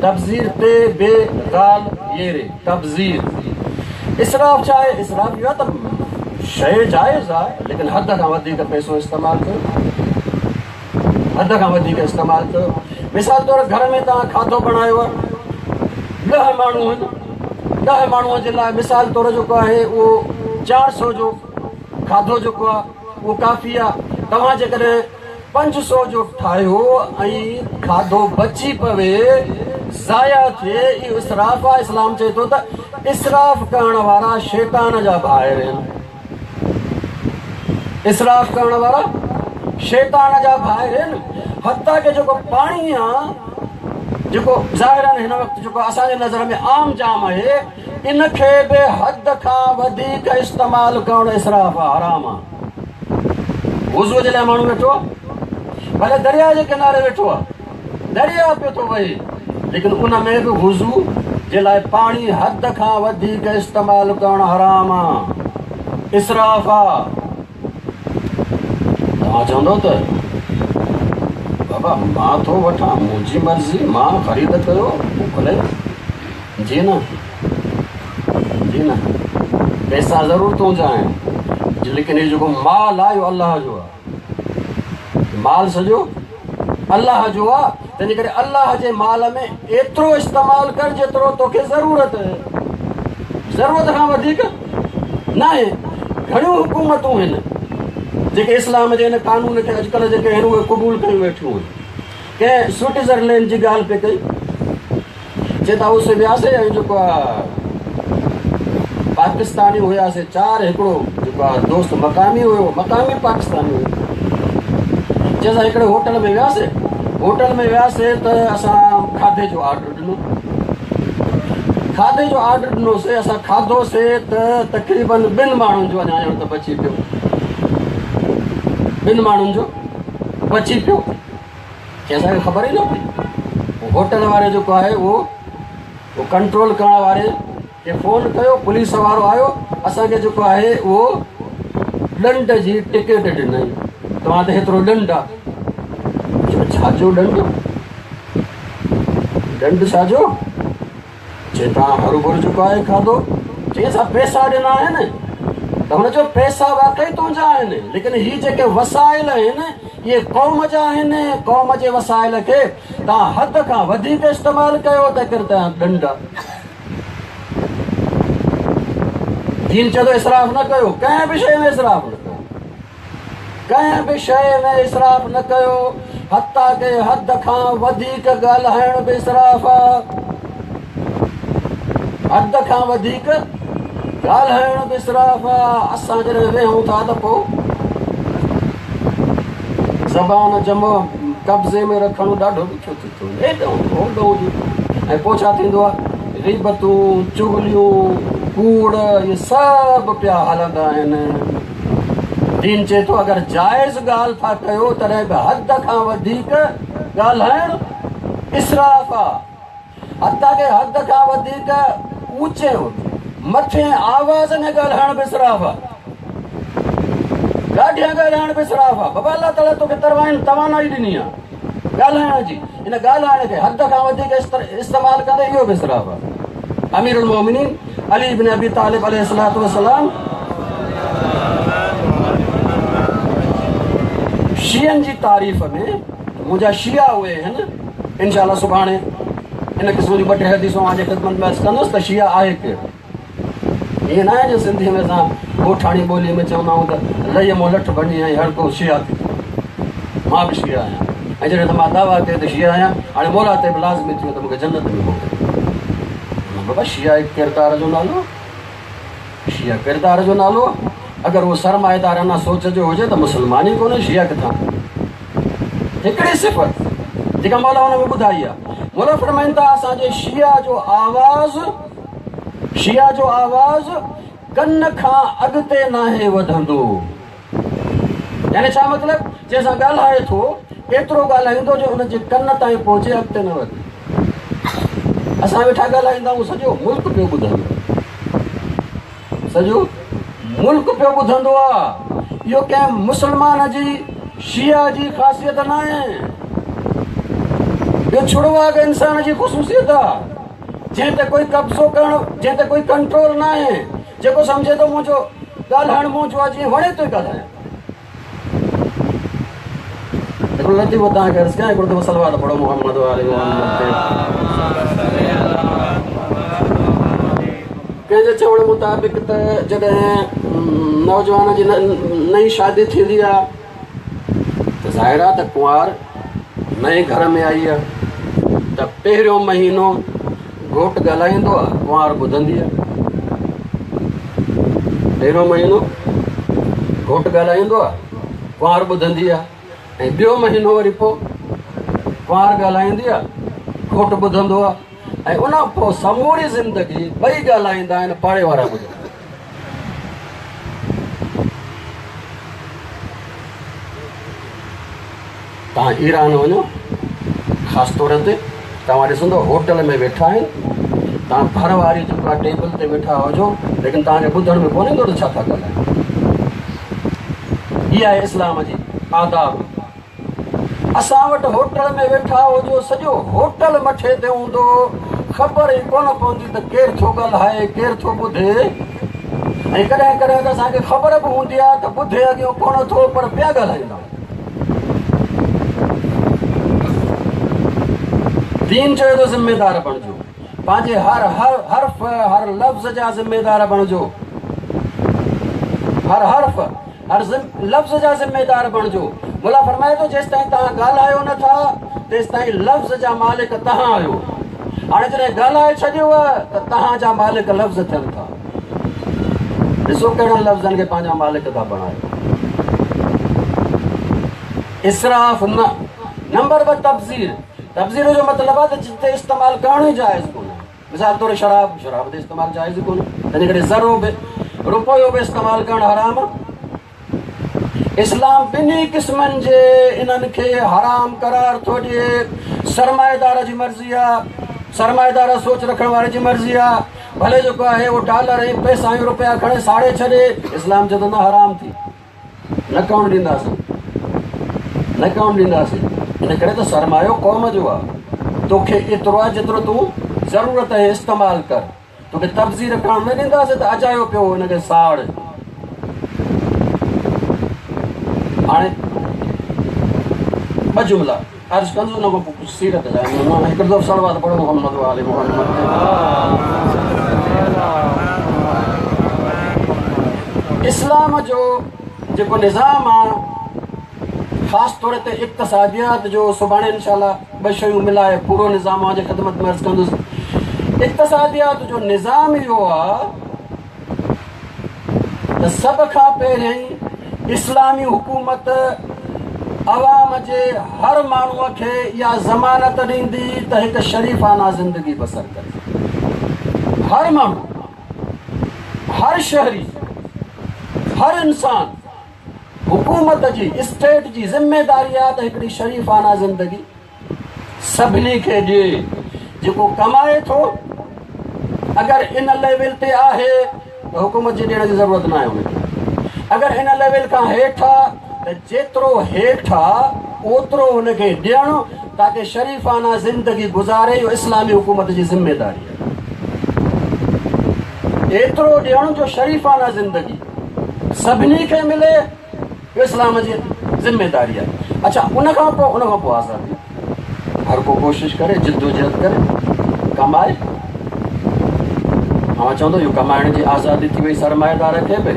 Speaker 3: तब्ज़ीर ते बे ॻाल्हि येरे तब्ज़ीर। इसराफ़ छा आहे? इसराफ़ इहो आहे त शइ जाइज़ आहे लेकिन हद खां वधीक पैसो इस्तेमालु कयो, हद खां वधीक इस्तेमालु कयो। मिसाल तौर घर में तव्हां खाधो बणायो आहे, 10 माण्हू आहिनि, 10 माण्हूअ जे लाइ मिसाल तौर जेको आहे उहो 400 जो खाधो जेको आहे उहो काफ़ी आहे। तव्हां जेकॾहिं 500 जो ठाहियो ऐं खाधो बची पवे, ज़ाया थिए, इहो इसराफ़ आहे। इस्लाम चए थो त इसराफ़ करण वारा शैतान जा भाइर आहिनि। इसराफ़ करण वारा शैतान जा भाइर आहिनि। हत्ता के जेको पाणी आहे जेको ज़ाहिरन हिन वक़्तु जेको असांजे नज़र में आम जाम आहे, इनखे बि हद खां वधीक इस्तेमालु करणु इसराफ़ आहे, हराम आहे। वुज़ू जे लाइ माण्हू वेठो आहे, भले दरिया जे किनारे वेठो आहे, दरिया पियो थो वहे, लेकिन उन में बि वुज़ू जे लाइ पाणी हद खां वधीक इस्तेमालु करणु हराम आहे, इसराफ़ आहे। मां चवंदो त बाबा मां थो वठां, मुंहिंजी मर्ज़ी, मां ख़रीद कयो, भले। जी न, जी न, पैसा ज़रूर तुंहिंजा आहिनि, लेकिन इहो जेको माल आहे इहो अलाह जो आहे। माल सॼो अलाह जो आहे, तंहिंजे करे अलाह जे माल में एतिरो इस्तेमालु कर जेतिरो तोखे ज़रूरत खां वधीक न आहे। घणियूं हुकूमतूं आहिनि जेके इस्लाम जे हिन कानून खे अॼुकल्ह जेके आहिनि उहे क़बूल कयूं वेठियूं आहिनि। कंहिं स्विट्ज़रलैंड जी ॻाल्हि पई कई, चए था उसे वियासीं ऐं जेको आहे पाकिस्तानी हुयासीं 4, हिकिड़ो जेको आहे दोस्त मक़ामी हुयो, मक़ामी पाकिस्तानी हुयो। चए असां हिकिड़े होटल में वियासीं त असां खाधे जो ऑर्डर ॾिनोसीं। असां खाधोसीं त तक़रीबन 2 माण्हुनि जो अञा त बची पियो, 2 माण्हुनि जो बची पियो। की असांखे ख़बर ई न पई। होटल वारे जेको आहे उहो कंट्रोल करण वारे खे फ़ोन कयो, पुलिस वारो आयो, असांखे जेको आहे उहो ॾंड जी टिकट ॾिनई, तव्हां त हेतिरो ॾंड आहे। छाजो ॾंड छाजो? चए तव्हां हरू भरू जेको आहे खाधो, चई असां पैसा ॾिना आहिनि। त हुनजो पैसा वाक़ई तुंहिंजा आहिनि, लेकिन हीअ जेके वसाइल आहिनि इहे क़ौम जा आहिनि। क़ौम जे वसाइल खे तव्हां हद खां वधीक इस्तेमालु कयो त किर तव्हां ॾंड। दीन चवंदो इसराफ़ न कयो, कंहिं बि शइ में इसराफ़ न कयो, कंहिं बि शइ में इसराफ़ न कयो, हता के हद खां वधीक ॻाल्हाइण बि इसराफ़ आहे। हद खां वधीक ॻाल्हाइण बि इसराफ़ आहे। असां जॾहिं वेहूं था त पोइ ज़बान जमो कब्ज़े में रखणु ॾाढो ॾुखियो थी थो वञे। ऐं पोइ छा थींदो आहे, ग़ीबतूं, चुगलियूं, कूड़, इहे सभु पिया हलंदा आहिनि। दीन चए थो अगरि जाइज़ ॻाल्हि था कयो तॾहिं बि हद खां वधीक ॻाल्हाइणु इसराफ़ आहे। हद के हद खां वधीक ऊचे मथे आवाज़ में ॻाल्हाइण बि इसराफ़ आहे। ॾाढियां ॻाल्हाइण बि इसराफ़ आहे। बाबा अलाह ताला तोखे तवानाई ॾिनी आहे ॻाल्हाइण जी, इन ॻाल्हाइण खे हद खां वधीक इस्तेमालु कंदे इहो बि इसराफ़ आहे। अमीरुल मोमिनीन अली इब्न अबी तालिब अलैहिस्सलातु वस्सलाम शियनि जी तारीफ़ में, मुंहिंजा शिया उहे आहिनि, इंशाअल्लाह सुभाणे इन क़िस्म जी 2-3 हदीसूं मुंहिंजे ख़िदमत में अर्ज़ु कंदुसि त शिया आहे केरु। ईअं न आहे जो सिंधीअ में असां ॻोठाणी ॿोलीअ में चवंदा आहियूं त लही मूं लठ बणी ऐं हर को शिया थी। मां बि शिया आहियां, ऐं जॾहिं त मां दावा कयो त शिया आहियां, हाणे मौला ते बि लाज़मी थियो त मूंखे जन्नत में मोकिले। बाबा शिया हिकु किरदार जो नालो, शिया किरदार जो नालो। अगरि उहो सरमाएदार अञा सोच जो हुजे त मुस्लमान ई कोन्हे, शिया किथां? हिकिड़ी सिफ़त जेका मौला हुन में ॿुधाई आहे। मौला फरमाइनि था असांजे शिया जो आवाज़ कन खां अॻिते नाहे वधंदो। यानी छा मतिलबु? जंहिंसां ॻाल्हाए थो एतिरो ॻाल्हाईंदो जो हुनजे कन ताईं पहुचे, अॻिते न वधे। असां वेठा ॻाल्हाईंदा आहियूं, सॼो मुल्क पियो ॿुधंदो, सॼो मुल्क पियो ॿुधंदो आहे। इहो कंहिं मुस्लमान जी शिया जी ख़ासियत न आहे, इहो छुड़वाग इंसान जी ख़ुसूसियत आहे। जंहिं ते कोई कब्ज़ो करणु, जंहिं ते कोई कंट्रोल न आहे, जेको सम्झे थो मुंहिंजो ॻाल्हाइणु मुंहिंजो आहे, जीअं वणे थो ॻाल्हाए। हिकिड़ो लतीफ़ो तव्हांखे अर्ज़ु कयां, हिकिड़ो दफ़ो सलवात पढ़ो मोहम्मद कंहिंजे चवण मुताबिक़ त जॾहिं नौजवान जी नई शादी थींदी आहे त ज़ाहिर आहे त कुंवार नए घर में आई आहे, त पहिरियों महीनो घोट ॻाल्हाईंदो आहे, कुंवार ॿुधंदी आहे। पहिरियों महीनो घोट ॻाल्हाईंदो आहे, कुंवार ॿुधंदी आहे, ऐं ॿियो महीनो वरी पोइ कुंवार ॻाल्हाईंदी आहे, घोट ॿुधंदो आहे, ऐं उन पोइ समूरी ज़िंदगी ॿई ॻाल्हाईंदा आहिनि, पाड़े वारा ॿुधंदा। तव्हां ईरान वञो, ख़ासि तौर ते तव्हां ॾिसंदो होटल में वेठा आहिनि, तव्हां घर वारी जेका टेबल ते वेठा हुजो, लेकिन तव्हांखे ॿुधण में कोन ईंदो त छा था ॻाल्हायो। इहा आहे इस्लाम जी आदाब। असां वटि होटल में वेठा हुजो, सॼो होटल मथे ते हूंदो, ख़बर ई कोन पवंदी त केरु थो ॻाल्हाए केरु थो ॿुधे। ऐं कॾहिं कॾहिं त असांखे ख़बर बि हूंदी आहे त ॿुधे अॻियो कोन थो, पर पिया ॻाल्हाईंदा। दीन चयो त ज़िम्मेदार बणिजो, पंहिंजे हर हर्फ़ हर लफ़्ज़ जा ज़िम्मेदार बणिजो, हर हर्फ़ हर लफ़्ज़ जा ज़िम्मेदार बणिजो। मुला फरमाए थो जेसि ताईं तव्हां ॻाल्हायो नथा तेसि ताईं लफ़्ज़ जा मालिक तव्हां आहियो। हाणे जॾहिं ॻाल्हाए छॾियो त तव्हांजा मालिक लफ़्ज़ थियनि था। ॾिसो कहिड़नि लफ़्ज़नि खे पंहिंजा मालिक था बणायो। इसराफ़ न। नंबर 2 तब्ज़ीर। तब्ज़ीर जो मतिलबु आहे त जिते इस्तेमालु करणु ई जाइज़ कोन्हे। मिसाल तौरु शराब ते इस्तेमालु जाइज़ कोन्हे, तंहिंजे करे ज़रो बि रुपयो बि इस्तेमालु करणु हराम आहे। इस्लाम ॿिन्ही क़िस्मनि जे इन्हनि खे हराम करार थो ॾिए। सरमाएदार जी मर्ज़ी आहे, सरमाएदार सोच रखण वारे जी मर्ज़ी आहे। भले जेको आहे उहो डॉलर ऐं पैसा ऐं रुपया खणे साड़े छॾे, इस्लाम चवंदो न हराम थी, न करणु ॾींदासीं, न करणु ॾींदासीं। इन करे त सरमायो क़ौम जो आहे। तोखे एतिरो आहे जेतिरो तूं ज़रूरत आहे इस्तेमालु कर। तोखे तब्ज़ीर करणु न ॾींदासीं त अजायो पियो हिनखे साड़। हाणे ॿ जुमिला अर्ज़ु कंदो, हुन खां पोइ सीरत जा हिकिड़ो दफ़ो सलवात पढ़ो मोहम्मद वाले मोहम्मद। इस्लाम जो जेको निज़ाम आहे, ख़ासि तौर ते इक़्तिसादियात जो, सुभाणे इंशाअल्लाह 2 शयूं मिलाए पूरो निज़ाम आहे जे ख़िदमत में अर्ज़ु कंदुसि। इक़्तिसादियात जो निज़ाम इहो आहे त सभ खां पहिरियों इस्लामी हुकूमत अवाम जे हर माण्हूअ खे इहा ज़मानत ॾींदी त हिकु शरीफ़ाना ज़िंदगी बसर करे। हर माण्हू, हर शहरी, हर इंसान, हुकूमत जी, स्टेट जी ज़िम्मेदारी आहे त हिकिड़ी शरीफ़ाना ज़िंदगी सभिनी खे ॾिए। जेको कमाए थो अगरि इन लेवल ते आहे त हुकूमत जी ॾियण जी ज़रूरत न आहे हुनखे। अगरि इन लेवल खां हेठि आहे त जेतिरो हेठि आहे ओतिरो हुनखे ॾियणु ताकी शरीफ़ाना ज़िंदगी गुज़ारे। इहो इस्लामी हुकूमत जी ज़िम्मेदारी आहे, एतिरो ॾियणु जो शरीफ़ाना ज़िंदगी सभिनी खे मिले, इस्लाम जी ज़िम्मेदारी आहे। अच्छा, उन खां पोइ आज़ादी। हर को कोशिशि करे, जिद्दोजहद करे, कमाए। मां चवंदो इहो कमाइण जी आज़ादी थी वई सरमाएदार खे बि,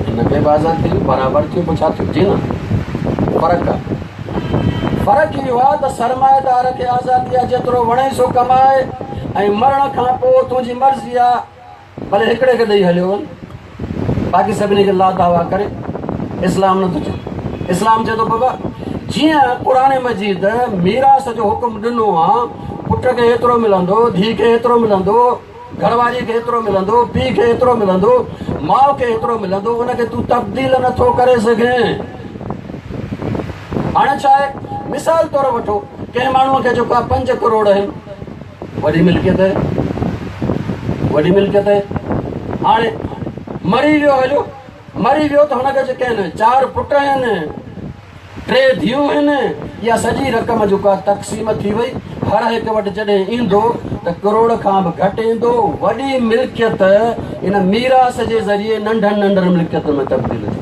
Speaker 3: हिनखे बि आज़ादी थी, बराबरि थियो, पोइ छा थियो? जी न, फ़र्क़ु आहे। फ़र्क़ु इहो आहे त सरमाएदार खे आज़ादी आहे जेतिरो वणे सो कमाए, ऐं मरण खां पोइ तुंहिंजी मर्ज़ी आहे भले हिकिड़े खे ॾेई हलियो वञ, बाक़ी सभिनी खे ला दावा करे। इस्लाम नथो चए। इस्लाम चए थो बाबा जीअं क़ुरान मजीद मीरास जो हुकुम ॾिनो आहे, पुट खे एतिरो मिलंदो, धीउ खे एतिरो मिलंदो, घरवारी खे एतिरो मिलंदो, पीउ खे एतिरो मिलंदो, माउ खे एतिरो मिलंदो, उनखे तूं तब्दील नथो करे सघें। हाणे छा आहे, मिसाल तौरु वठो, कंहिं माण्हूअ खे जेको आहे 5 करोड़ आहिनि, वॾी मिल्कियत आहे, वॾी मिल्कियत आहे। हाणे मरी वियो, हलियो मरी वियो त हुनखे जेके आहिनि 4 पुट आहिनि, 3 धीअरूं आहिनि, इहा सॼी रक़म जेको आहे तक़सीम थी वई। हर हिकु वटि जॾहिं ईंदो त करोड़ खां बि घटि ईंदो। वॾी मिल्कियत इन मीरास जे ज़रिए नंढनि नंढनि मिल्कियत में तब्दील थी।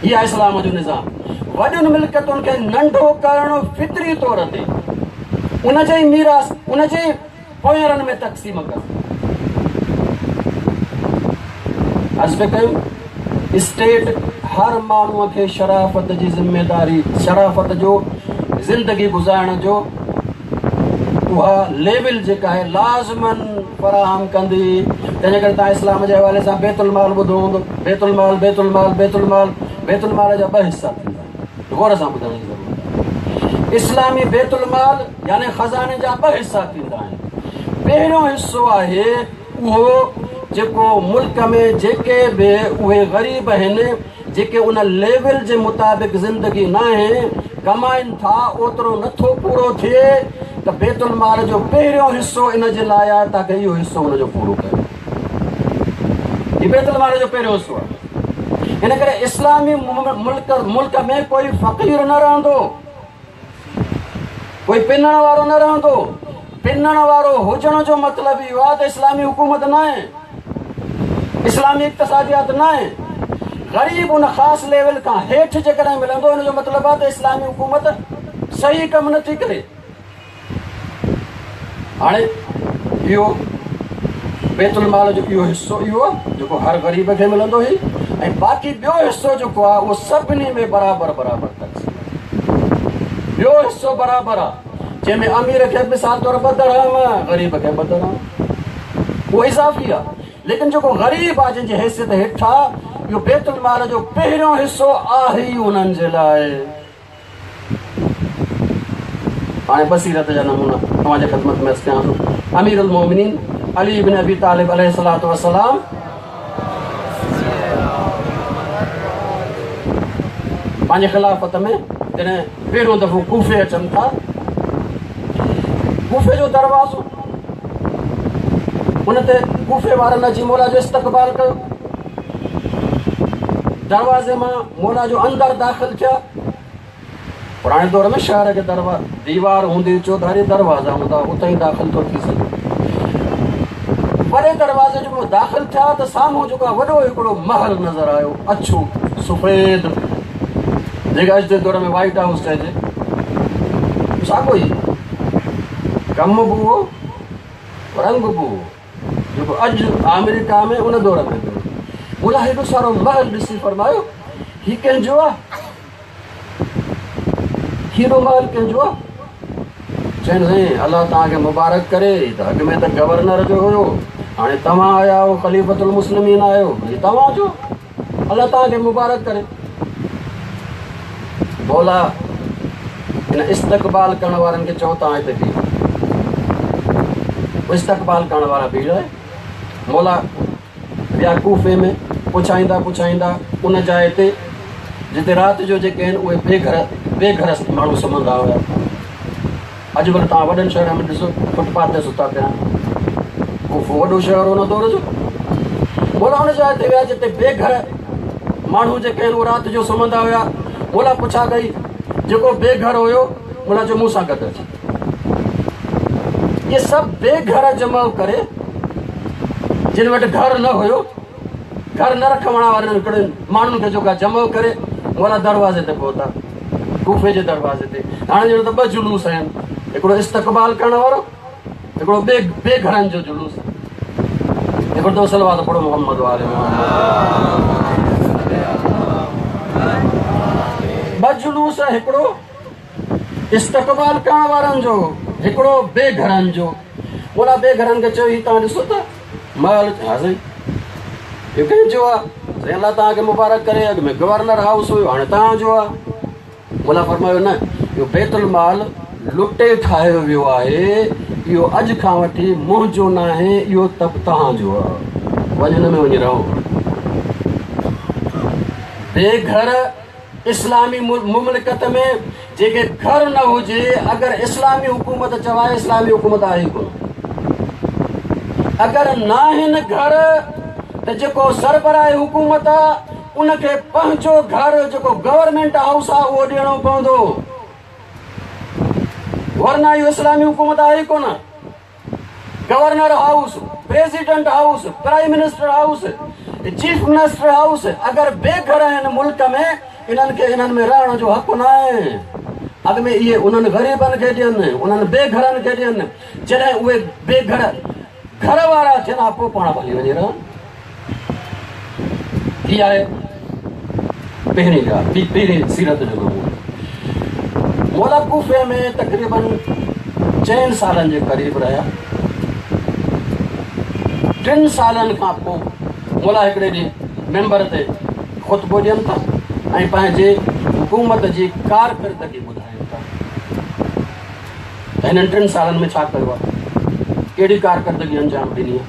Speaker 3: इहा इस्लाम जो निज़ाम। वॾियुनि मिल्कियतुनि खे नंढो करणु फितरी तौर ते उन जे मीरास, उन जे पोयरनि में तक़सीम करणु। अर्ज़ पे कयूं, स्टेट हर माण्हूअ खे शराफ़त जी ज़िम्मेदारी, शराफ़त जो ज़िंदगी गुज़ारण जो उहा लेवल जेका आहे लाज़मन फ़राहम कंदी। तंहिंजे करे तव्हां इस्लाम जे हवाले सां बैतुल माल ॿुधो हूंदो। बैतुल माल, बैतुल माल, बैतुल माल, बैतुल माल जा 2 हिसा थींदा आहिनि, गौर सां ॿुधण जी ज़रूरत आहे। इस्लामी बैतुल माल यानी ख़ज़ाने जा 2 हिसा थींदा आहिनि। पहिरियों हिसो आहे उहो जेको मुल्क में जेके बि उहे ग़रीब आहिनि, जेके उन लेवल जे मुताबिक़ ज़िंदगी न आहे, कमाइनि था, ओतिरो नथो पूरो थिए त बैतुल माल जो पहिरियों हिसो इन जे लाइ आहे ताकी इहो हिसो हुनजो पूरो करे। हीउ बैतुल माल जो पहिरियों हिसो आहे। इन करे इस्लामी मुल्क में कोई फ़क़ीर न रहंदो, कोई पिनण वारो न रहंदो। पिनण वारो हुजण जो मतिलब इहो आहे त इस्लामी हुकूमत न आहे, इस्लामी इक़्तिसादियात न आहे। ग़रीब उन ख़ासि लेवल खां हेठि जेकॾहिं मिलंदो, हिन जो मतिलबु आहे त इस्लामी हुकूमत सही कमु नथी करे। हाणे इहो बैतुल माल जो इहो हिसो इहो आहे जेको हर ग़रीब खे मिलंदो हुई, ऐं बाक़ी ॿियो हिसो जेको आहे उहो सभिनी में बराबरि अथसि। ॿियो हिसो बराबरि आहे, जंहिंमें अमीर खे मिसाल तौर ॿ दरहम, ग़रीब खे ॿ दरहम, उहो इज़ाफ़ी आहे। लेकिन जेको ग़रीब आहे जंहिंजी हैसियत हेठि आहे, इहो बैतुल माल जो पहिरियों हिसो आहे ई उन्हनि जे लाइ। हाणे बसीरत जा नमूना तव्हांजे ख़िदमत में कयां थो। अमीर उल मोमिनीन अली इब्न अबी तालिब अलैहिस्सलातु वस्सलाम पंहिंजे ख़िलाफ़त में जॾहिं पहिरियों दफ़ो कूफ़े अचनि था, कूफ़े जो दरवाज़ो उन ते कूफ़े वारनि अची मौला जो इस्तक़बाल कयो। दरवाज़े मां मौला जो अंदरि दाख़िल थिया। पुराणे दौर में शहर खे दीवार हूंदी, चौधारी दरवाज़ा हूंदा, उतां ई दाख़िल थो थी सघे। वॾे दरवाज़े जो दाख़िल थिया त साम्हूं जेको आहे वॾो हिकिड़ो महल नज़र आयो, अछो सफ़ेद, जेके अॼु जे दौर में वाइट हाउस चइजे। साॻियो ई कमु बि उहो, रंग बि उहो जेको अॼु अमेरिका में उन दौर में बोला हेॾो सारो महल ॾिसी फरमायो, हीउ कंहिंजो आहे? हीरो महल कंहिंजो आहे? चवनि साईं अलाह तव्हांखे मुबारक करे, त अॻु में त गवर्नर जो हुयो, हाणे तव्हां आया आहियो, ख़लीफ़तुल मुस्लिमीन आहियो, हीउ तव्हांजो, अलाह तव्हांखे मुबारक करे। बोला हिन इस्तक़बाल करण वारनि खे चओ तव्हां हिते बीहो। इस्तक़बाल करण वारा बीह रहे। मौला विया कूफ़े में, पुछाईंदा उन जाइ ते जिते राति जो जेके आहिनि उहे बेघर माण्हू सुम्हंदा हुया। अॼुकल्ह तव्हां वॾनि शहरनि में ॾिसो फुटपाथ ते सुता पिया, कूफ़ो वॾो शहर हुन दौर जो। मौला हुन जाइ ते विया जिते बेघर माण्हू जेके आहिनि उहे राति जो सुम्हंदा हुया। मौला पुछा कई, जेको बेघर हुयो मौला जो मूं सां गॾु अचे। इहे सभु बेघर जमा करे, जिन वटि घर न हुयो, घर न रखण वारनि हिकिड़े माण्हुनि खे जेका जमा करे मौला दरवाज़े ते पहुता, कूफ़े जे दरवाज़े ते। हाणे जहिड़ो त ॿ जुलूस आहिनि, हिकिड़ो इस्तक़बाल करण वारो, हिकिड़ो बेघरनि जो जुलूस। हिकिड़ो दफ़ो सलवात पढ़ो मोहम्मद वाले ॿ जुलूस, हिकिड़ो इस्तक़बाल करण वारनि जो, हिकिड़ो बेघरनि जो। बोला बेघरनि खे चयो, हीउ तव्हां ॾिसो त महल, हा साईं इहो कंहिंजो आहे? साईं अलाह तव्हांखे मुबारक करे, अॻु में गवर्नर हाउस हुयो, हाणे तव्हांजो आहे। बोला फरमायो न, इहो बैतुल माल लुटे ठाहियो वियो आहे, इहो अॼु खां वठी मुंहिंजो न आहे, इहो तव्हांजो आहे। वञ हिन में वञी रहो। बेघर इस्लामी मुमलिकत में जेके घर न हुजे, अगरि इस्लामी हुकूमत चवाए, इस्लामी हुकूमत आहे कोन। अगरि न आहिनि घर त जेको सरबराह हुकूमत आहे उनखे पंहिंजो घर जेको गवर्नमेंट हाउस आहे उहो ॾियणो पवंदो, वरना इहो इस्लामी हुकूमत आहे कोन। Governor house, president house, prime minister house, chief minister house अगरि बेघर आहिनि मुल्क में, इन्हनि में रहण जो हक़ न आहे। अॻु में इहे उन्हनि ग़रीबनि खे ॾियनि, उन्हनि बेघरनि खे ॾियनि। जॾहिं उहे बेघर घर वारा थियनि पोइ पाण भली वञी रहनि। हीअ आहे पहिरीं ॻाल्हि, पहिरीं सीरत जो नमूनो। मौला कूफ़े में तक़रीबन 4 सालनि जे क़रीब रहिया। 3 सालनि खां पोइ मौला हिकिड़े ॾींहुं मेंबर ते ख़ुतबो ॾियनि था ऐं पंहिंजे हुकूमत जी कारकर्दगी ॿुधाइनि था। त हिननि 3 सालनि में छा कयो आहे, कहिड़ी कारकर्दगी अंजाम ॾिनी आहे।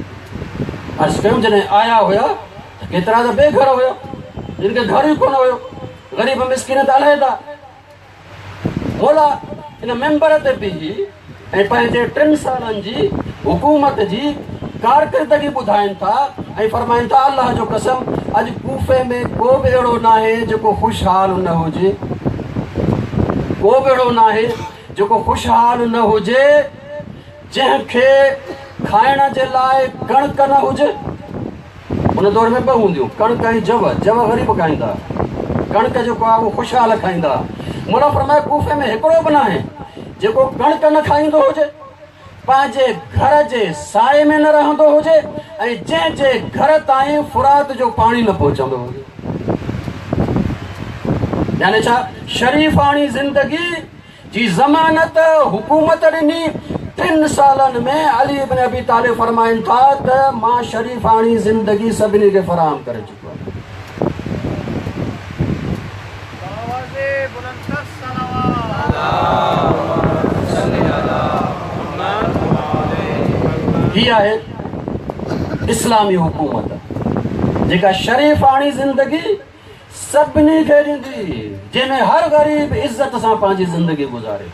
Speaker 3: अर्ज़ु कयूं जॾहिं आया हुया त केतिरा त बेघर हुया, जिन खे घर ई कोन हुयो, ग़रीब मिसकिन त अलहदा। मौला हिन मेंबर ते बीही ऐं पंहिंजे 3 सालनि जी हुकूमत जी कारकर्दगी ॿुधाइनि था ऐं फरमाइनि था, अल्लाह जो कसम अॼु कूफे में को बि अहिड़ो न आहे जेको ख़ुशहाल न हुजे, को बि अहिड़ो न आहे जेको ख़ुशहाल न हुजे, जंहिंखे खाइण जे लाइ कणिक न हुजे। उन दौर में ॿ हूंदियूं, कणिक ऐं जव ग़रीब खाईंदा, कणिक जेको आहे उहो ख़ुशहाल खाईंदा। मुला फरमाए कूफे में हिकिड़ो बि न आहे जेको कणिक न खाईंदो हुजे, पंहिंजे घर जे साए में न रहंदो हुजे ऐं जंहिंजे घर ताईं फुरात जो पाणी न पहुचंदो हुजे। यानी छा, शरीफ़ाणी ज़िंदगी जी ज़मानत हुकूमत ॾिनी। 3 सालनि में अली इब्न अबी तालिब फरमाइनि था त मां शरीफ़ाणी ज़िंदगी सभिनी खे फराहम करे चुको आहियां। ही आहे इस्लामी हुकूमत जेका शरीफ़ाणी ज़िंदगी सभिनी खे ॾींदी, जंहिंमें हर ग़रीब इज़त सां पंहिंजी ज़िंदगी गुज़ारे।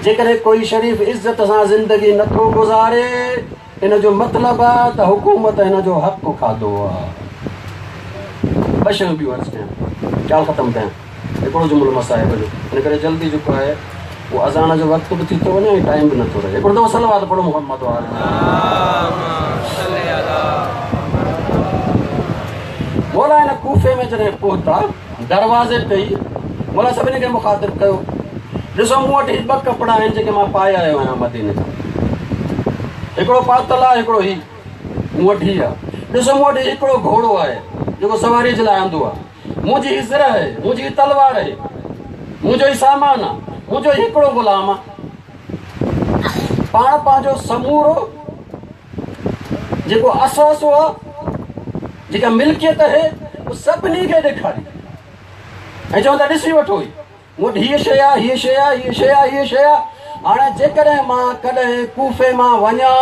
Speaker 3: जेकॾहिं कोई शरीफ़ इज़त सां ज़िंदगी नथो गुज़ारे, इन जो मतिलबु आहे त हुकूमत हिन जो हक़ु खाधो आहे। 2 शयूं ॿियूं अर्ज़ु कयां, ॻाल्हि ख़तमु कयां। हिकिड़ो जुमिलो मसाइब जो, इन करे जल्दी जेको आहे वो अज़ान जो वक़्तु बि थी थो वञे ऐं टाइम बि नथो रहे। हिकिड़ो दफ़ो सलवात पढ़ो मोहम्मद वाले। मौला हिन कूफे में जॾहिं पहुता, दरवाज़े ते ई मौला सभिनी खे मुखातिब कयो, ॾिसो मूं वटि 2 कपिड़ा आहिनि जेके मां पाए आयो आहियां मदीने खां। हिकिड़ो पातल आहे, हिकिड़ो ही मूं वटि ही आहे। ॾिसो मूं वटि हिकिड़ो घोड़ो आहे जेको सवारीअ जे लाइ आंदो आहे, मुंहिंजी ही ज़िर आहे, मुंहिंजी ही तलवार आहे, मुंहिंजो ही सामान आहे, मुंहिंजो हिकिड़ो ग़ुलाम आहे। पाण पंहिंजो समूरो जेको असासो आहे, जेका मिल्कियत आहे, उहो सभिनी खे ॾेखारी ऐं चवंदा ॾिसी वठो, मूं वटि हीअ शइ आहे, हीअ शइ आहे, हीअ शइ आहे, हीअ शइ आहे। हाणे जेकॾहिं मां कॾहिं कूफे मां वञा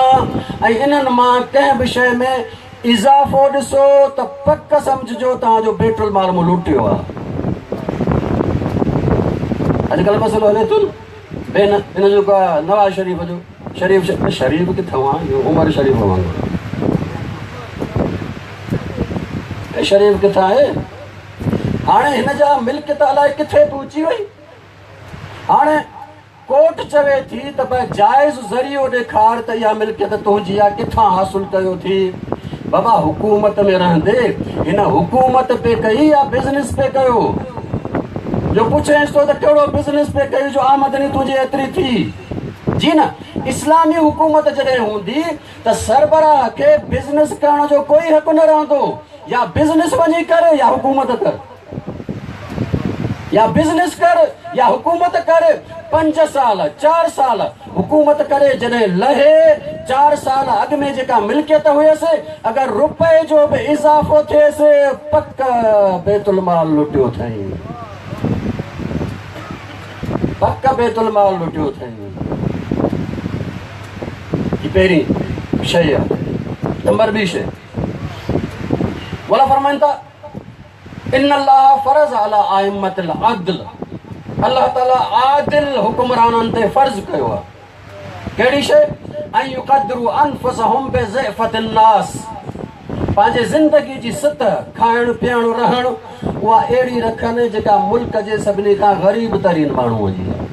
Speaker 3: ऐं इन्हनि मां कंहिं बि शइ में इज़ाफ़ो ॾिसो त पक सम्झिजो तव्हांजो बेटुल माल मूं लूटियो आहे। अॼुकल्ह मसइलो हले थो न हिन जो नवाज़ शरीफ़ जो, शरीफ़ किथां आहे, इहो उमर शरीफ़ वांगुरु शरीफ़ किथां आहे। हाणे हिन जा मिल्कियत अलाए किथे पहुची वई। हाणे कोर्ट चवे थी त भई जाइज़ ज़रियो ॾेखार त इहा मिल्कियत तुंहिंजी आहे, किथां हासिल कयो थी। बाबा हुकूमत में रहंदे हिन हुकूमत पे कई या बिज़नेस पे कयो? जो पुछेसि थो त कहिड़ो बिज़नेस पे कई जो आमदनी तुंहिंजी एतिरी थी? जी न, इस्लामी हुकूमत जॾहिं हूंदी त सरबराह खे बिज़नेस करण जो कोई हक़ न रहंदो। या बिज़नेस वञी कर या हुकूमत कर, या बिज़नेस कर या हुकूमत कर। 5 साल 4 साल हुकूमत करे जॾहिं लहे, 4 साल अॻ में जेका मिल्कियत हुयसि, अगरि रुपए जो बि इज़ाफ़ो थिएसि, पक बेतुल माल लुटियो अथई, पक बेतुल माल लुटियो अथई। ही पहिरीं शइ आहे। नंबर 2 शइ, वला फरमाइनि था इन्नल्लाह फरज़ अला आइम्मतिल अदल, अल्लाह ताला आदिल हुक्मराननि ते फर्ज़ कयो आहे। कहिड़ी शइ? ऐं युक़द्दिरू अनफुसहुम बिज़िफ़तिन नास, पंहिंजे ज़िंदगी जी सतह खाइण पीअण रहण उहा अहिड़ी रखनि जेका मुल्क जे सभिनी खां ग़रीब तरीन माण्हूअ जी आहे।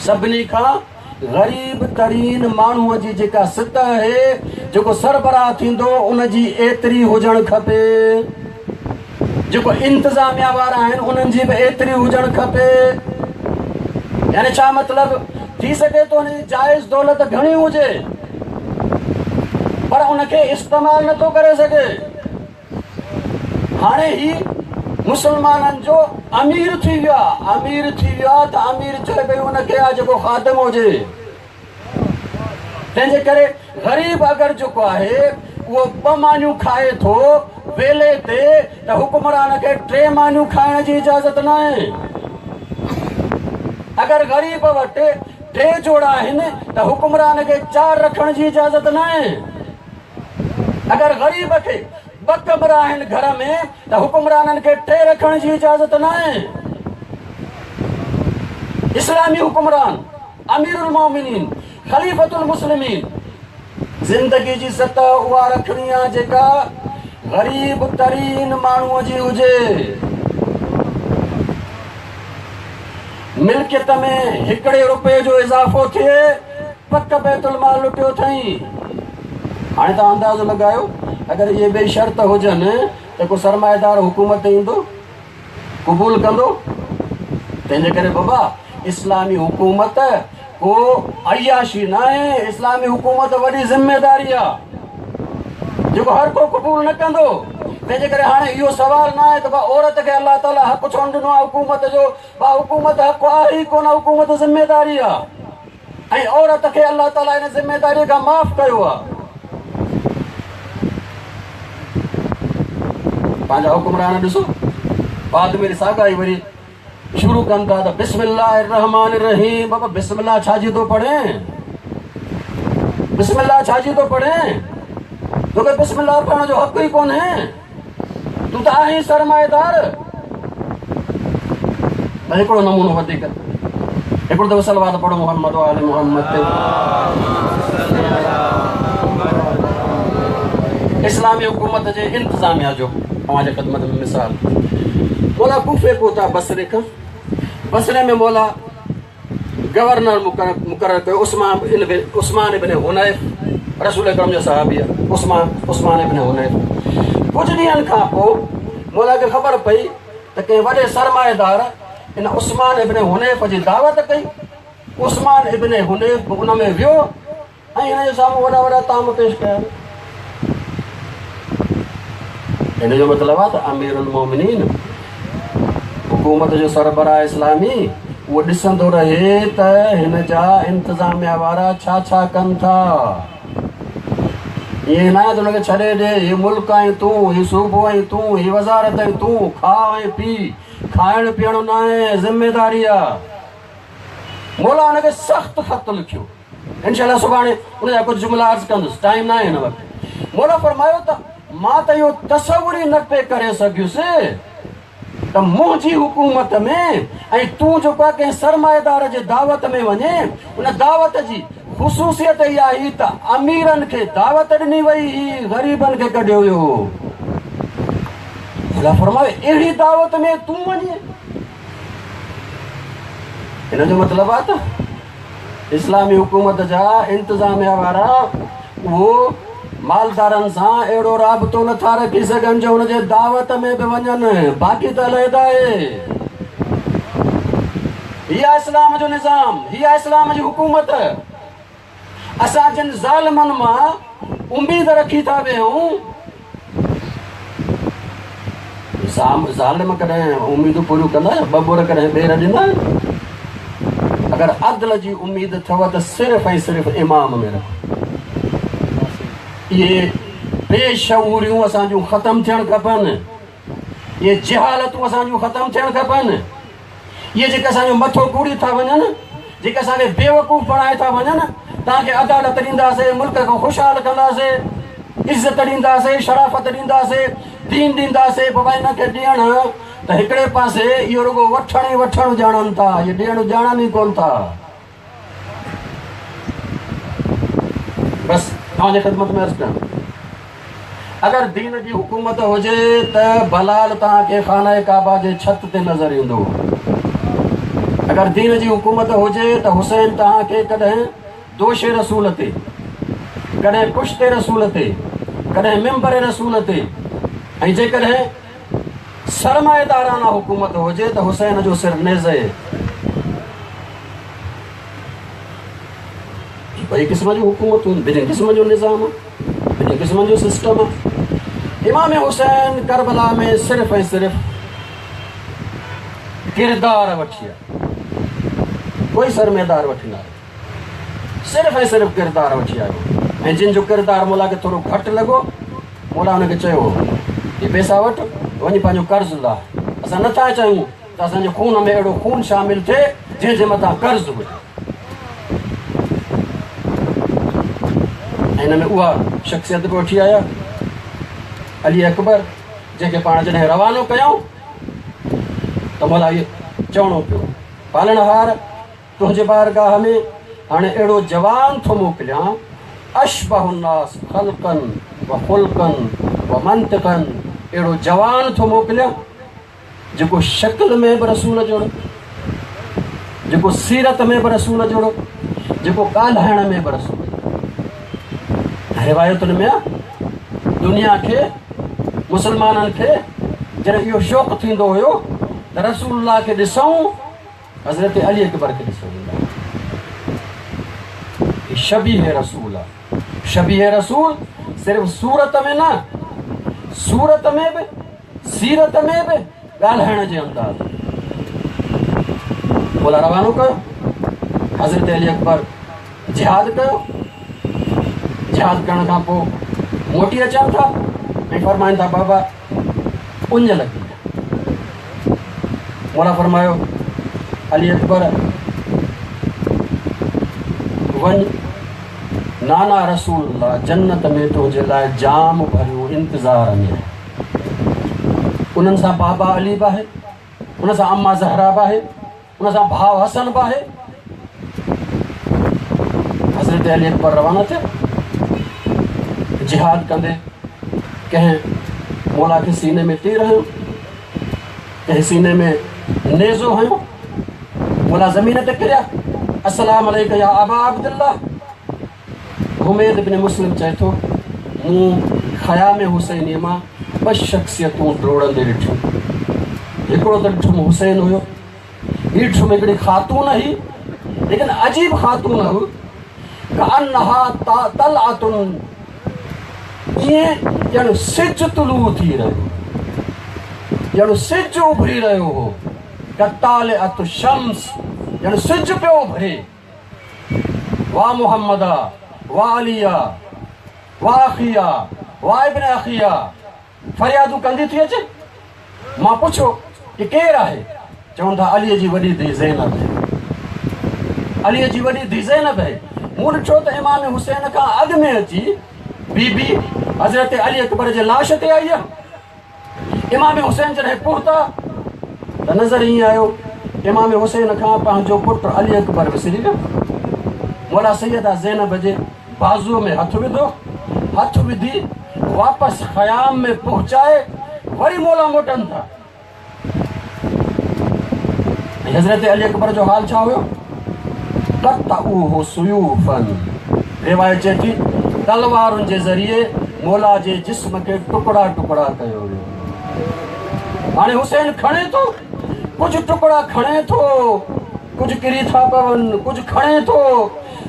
Speaker 3: सभिनी खां ग़रीब तरीन माण्हूअ जी जेका सतह आहे, जेको सरबराह थींदो उन जी एतिरी हुजणु खपे। जेको इंतिज़ामिया वारा आहिनि उन्हनि जी बि एतिरी हुजणु खपे। यानी छा मतिलबु? थी सघे थो हुनजी जाइज़ दौलत घणी हुजे पर उनखे इस्तेमालु नथो करे सघे। हाणे ही मुसलमाननि जो अमीर थी वियो आहे, अमीर थी वियो आहे त अमीर चए भई उनखे आहे जेको ख़ादिम हुजे। तंहिंजे करे ग़रीब अगरि जेको आहे उहो 2 मानियूं खाए थो वेले ते, त हुक्मरान खे 3 मानियूं खाइण जी इजाज़त न आहे। अगरि ग़रीब वटि 3 जोड़ा आहिनि त हुक्मरान खे 4 रखण जी इजाज़त न आहे। अगरि ग़रीब खे 2 कमरा आहिनि घर में त हुक्मराननि खे 3 रखण जी इजाज़त न आहे। इस्लामी हुक्मरान, अमीरुल मोमिनीन, खलीफतुल मुस्लिमीन, जिंदगी जी सतह उहा रखणी आहे जेका ग़रीब तरीन माण्हूअ जी हुजे। मिल्कियत में हिकिड़े रुपए जो इज़ाफ़ो थिए पक बैतुल माल लुटियो अथई। हाणे तव्हां अंदाज़ो लॻायो अगरि इहे ॿई शर्त हुजनि त को सरमाएदार हुकूमत ईंदो, क़बूल कंदो? तंहिंजे करे बाबा इस्लामी हुकूमत को अयाशी न आहे, इस्लामी हुकूमत वॾी ज़िम्मेदारी आहे जेको हर को क़बूल न कंदो। तंहिंजे करे हाणे इहो सुवाल न आहे त भाउ औरत खे अलाह ताला हक़ छो न ॾिनो आहे हुकूमत जो। भाउ हुकूमत हक़ आहे ई कोन, हुकूमत ज़िम्मेदारी आहे ऐं औरत खे अलाह ताला हिन ज़िम्मेदारीअ खां माफ़ कयो आहे। पंहिंजा हुकुमरान ॾिसो बाद में साॻाई वरी शुरू कनि था त बिस्मिल्लाह रहमान रहीम। बाबा बिस्मिल्लाह छाजी थो पढ़े? बिस्मिल्लाह छाजी थो पढ़े? तोखे बिस्मिल्लाह पढ़ण जो हक़ ई कोन्हे। तूं त आहीं सरमाएदार। हिकिड़ो नमूनो वधीक, हिकिड़ो दफ़ो सलवात पढ़ो मोहम्मद आले मोहम्मद ते। इस्लामी हुकूमत जे इंतज़ामिया जो तव्हांजे ख़िदमत में मिसाल, मौला कूफे पहुता बसरे खां। बसरे में मौला गवर्नर मुक़ररु कयो उस्मान इब्न हुनैफ, रसूल अकरम जो सहाबी आहे उस्मान इब्न हुनैफ। कुझु ॾींहंनि खां पोइ मौला खे ख़बर पई त कंहिं वॾे सरमाएदार इन उस्मान इब्न हुनैफ जी दावत कई। उस्मान इब्न हुनैफ उन में वियो ऐं हिन जे साम्हूं वॾा वॾा ताम पेश कया। हिन जो मतिलबु आहे त अमीरुल मोमिनीन हुकूमत जो सरबराह इस्लामी उहो ॾिसंदो रहे त हिन जा इंतज़ामिया वारा छा छा कनि था। ईअं न आहे त हुनखे छॾे ॾे, हीउ मुल्क आहीं तूं, हीउ सूबो आहीं तूं, हीउ वज़ारत आहीं तूं, खा ऐं पी। खाइण पीअण न आहे, ज़िम्मेदारी आहे। मौला हुनखे सख़्तु ख़त लिखियो। इंशाअल्लाह सुभाणे हुनजा कुझु जुमिला अर्ज़ु कंदुसि, टाइम न आहे हिन वक़्तु। मौला फरमायो त मां त इहो तसवुर ई न पे करे सघियुसि त मुंहिंजी हुकूमत में ऐं तूं जेको आहे कंहिं सरमाएदार जे दावत में वञे, उन दावत जी ख़ुसूसियत इहा हुई त अमीरनि खे दावत ॾिनी वई हुई, ग़रीबनि खे कढियो वियो। अलाह फरमाए अहिड़ी दावत में तूं वञे। हिन जो मतिलबु आहे त इस्लामी हुकूमत जा इंतज़ामिया वारा उहो मालदारनि सां अहिड़ो राबितो नथा रखी सघनि जो हुनजे दावत में बि वञनि, बाक़ी त अलहदा आहे। हीअ इस्लाम जो निज़ाम, हीअ इस्लाम जी हुकूमत। असां जिन ज़ालिमनि मां उम्मीद रखी था वेहूं, ज़ालिम कॾहिं उम्मीदूं पूरियूं कंदा, बबुर कॾहिं ॿेर ॾींदा। अगरि अदल जी उम्मीद अथव त सिर्फ़ु ऐं सिर्फ़ु इमाम में रखो। इहे बेशऊरियूं असांजूं ख़तमु थियणु खपनि, इहे जहालतूं असांजूं ख़तमु थियणु खपनि। इहे जेके असांजो मथो कूड़ी था वञनि, जेके असांखे बेवकूफ़ बणाए था वञनि। तव्हांखे अदालत ॾींदासीं, मुल्क खे ख़ुशहाल कंदासीं, इज़त ॾींदासीं, शराफ़त ॾींदासीं, दीन ॾींदासीं। बाबा हिनखे ॾियण त हिकिड़े पासे इहो रुगो वठण ई वठणु ॼाणनि था, इहे ॾियणु ॼाणनि ई कोन था। बसि तव्हांजे ख़िदमत में अर्ज़ु कयां, अगरि दीन जी हुकूमत हुजे त बलाल तव्हांखे खाना काबा जे छत ते नज़र ईंदो। अगरि दीन जी हुकूमत हुजे त हुसैन तव्हांखे कॾहिं दोशे रसूल ते, कॾहिं पुश्ते रसूल ते, कॾहिं मिंबर रसूल ते, ऐं जेकॾहिं सरमाएदाराना हुकूमत हुजे त हुसैन जो सिर नेज़े। ॿई क़िस्म जूं हुकूमतूं, ॿिन्ही क़िस्म जो निज़ाम, ॿिन्ही क़िस्म जो सिस्टम आहे। इमाम हुसैन करबला में सिर्फ़ु ऐं सिर्फ़ु किरदार वठी आहे, कोई सरमाएदार वठी न आयो, सिर्फ़ु ऐं सिर्फ़ु किरदार वठी आयो। ऐं जिन जो किरदार मौला खे थोरो घटि लॻो, मौला हुनखे चयो हीअ पैसा वठि, वञी पंहिंजो कर्ज़ लाइ। असां नथा चाहियूं त असांजे खून में अहिड़ो खून शामिल थिए जंहिंजे मथां कर्ज़ हुजे। हिन में उहा शख़्सियत बि वठी आया, अली अकबर, जंहिंखे पाण जॾहिं रवानो कयूं त मौला इहो चवणो पियो, पालणहार तुंहिंजे बारगाह में हाणे अहिड़ो जवान थो मोकिलियां अशबहुन्नास खल्कन व खुल्कन व मंतकन एड़ो जवान थो मोकिलिया जेको शक्ल में बि रसूल जहिड़ो, जेको सीरत में बि रसूल जहिड़ो, जेको ॻाल्हाइण में बि रसूल। रिवायतुनि में आहे दुनिया खे मुस्लमाननि खे जॾहिं इहो शौक़ु थींदो हुयो त रसूलुल्लाह खे ॾिसूं, हज़रत अली अकबर खे ॾिसूं। शबीह रसूल आहे। शबीह रसूल सिर्फ़ु सूरत में न, सूरत में बि, सीरत में बि, ॻाल्हाइण जे अंदाज़। बोला रवानो कयो, हज़रत अली अकबर जिहाद कयो। जिहाद करण खां पोइ मोटी अचनि था ऐं फरमाइनि था बाबा उंज लॻी। मोला फरमायो अली अकबर वञ, नाना रसूलुल्लाह जन्नत में तुंहिंजे लाइ जाम भरियो इंतज़ार में आहे। उन्हनि सां बाबा अली बि आहे, उन सां अम्मा ज़हरा बि आहे, उन सां भाउ हसन बि आहे। हज़रत अली अकबर रवाना थिया। जिहाद कंदे कंहिं मौला खे सीने में तीर हयो, कंहिं सीने में नेज़ो हयो। मौला ज़मीन ते किरिया। अस्सलाम अलैका या अबा अब्दुल्लाह। हुमैद बिन मुस्लिम चए थो मूं ख़याम हुसैनी मां ॿ शख़्सियतूं डोड़ंदे ॾिठियूं। हिकिड़ो त ॾिठुमि हुसैन हुयो, ॿी ॾिठुमि हिकिड़ी ख़ातून हुई, लेकिन अजीब ख़ातून हुई। कअन्नहा तलअतुन, ईअं ॼण सिज तुलू थी रहियो, ॼण सिज उभरी रहियो हो। कतालिअत शम्स, ॼण सिज पियो उभरे। वाह मुहम्मदा, वाह अलिया, वाह अखिया, वाह इब्न अखिया, फरियादूं कंदी थी अचे। मां पुछो कि केरु आहे? चवनि था अलीअ जी वॾी धीउ ज़ैनब आहे। अलीअ जी वॾी धीउ ज़ैनब आहे। मूं ॾिठो त इमाम हुसैन खां अॻु में अची बीबी हज़रत अली अकबर जे लाश ते आई आहे। इमाम हुसैन जॾहिं पहुता त नज़र ईअं आयो इमाम हुसैन खां पंहिंजो पुटु अली अकबर विसरी वियो। मौला सैयदा ज़ैनब जे बाज़ूअ में हथु विधो, हथु विधी वापसि ख़याम में पहुचाए वरी मौला मोटनि था। हज़रत अली अकबर जो हाल छा हुयो? क़त्तऊहु सुयूफ़न, रिवायत चए थी तलवारुनि जे ज़रिए मौला जे जिस्म खे टुकड़ा टुकड़ा कयो वियो। हाणे हुसैन खणे थो, कुझु टुकड़ा खणे थो, कुझु किरी था पवनि, कुझु खणे थो,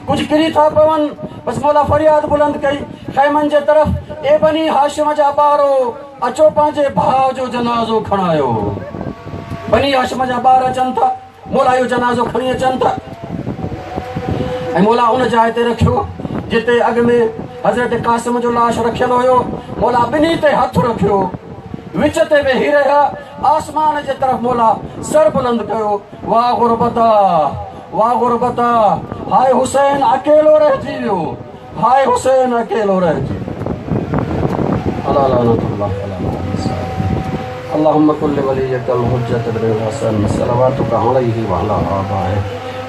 Speaker 3: कुझु किरी था पवनि। बसि मौला फरियाद बुलंद कई ख़ैमनि जे तरफ़, ए बनी हाशिम जा ॿारो, अचो पंहिंजे भाउ जो जनाज़ो खणायो। बनी हाशिम जा ॿार अचनि था, मौला जो जनाज़ो खणी अचनि था ऐं मौला उन जाइ ते रखियो जिते अॻु में हज़रत क़ासिम जो लाश रखियलु हुयो। मौला ॿिन्ही ते हथु रखियो, विच ते वेही रहिया। आसमान जे तरफ़ मौला सर बुलंद कयो। वाह गुरबता, वाह गुरबता, हाय हुसैन अकेलो रहिजी वियो, हाय हुसैन अकेलो रहिजी। अल्लाहुम्मा कुल्लि वलिय्यकल हुज्जत इब्न हसन सलवातुका अलैहि व अला आबाए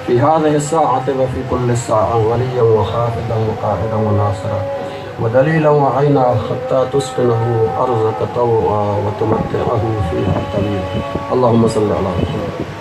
Speaker 3: फी हाज़िहि साअति व फी कुल्लि साअ वलिय्यन व हाफ़िज़न व क़ाइदन व नासिरा व दलीलन व ऐना हत्ता तुस्किनहु अर्ज़क तवआ व तुमत्तिअहु फ़ीहा तवीला। अल्लाहुम्मा सल्लि अला मुहम्मद।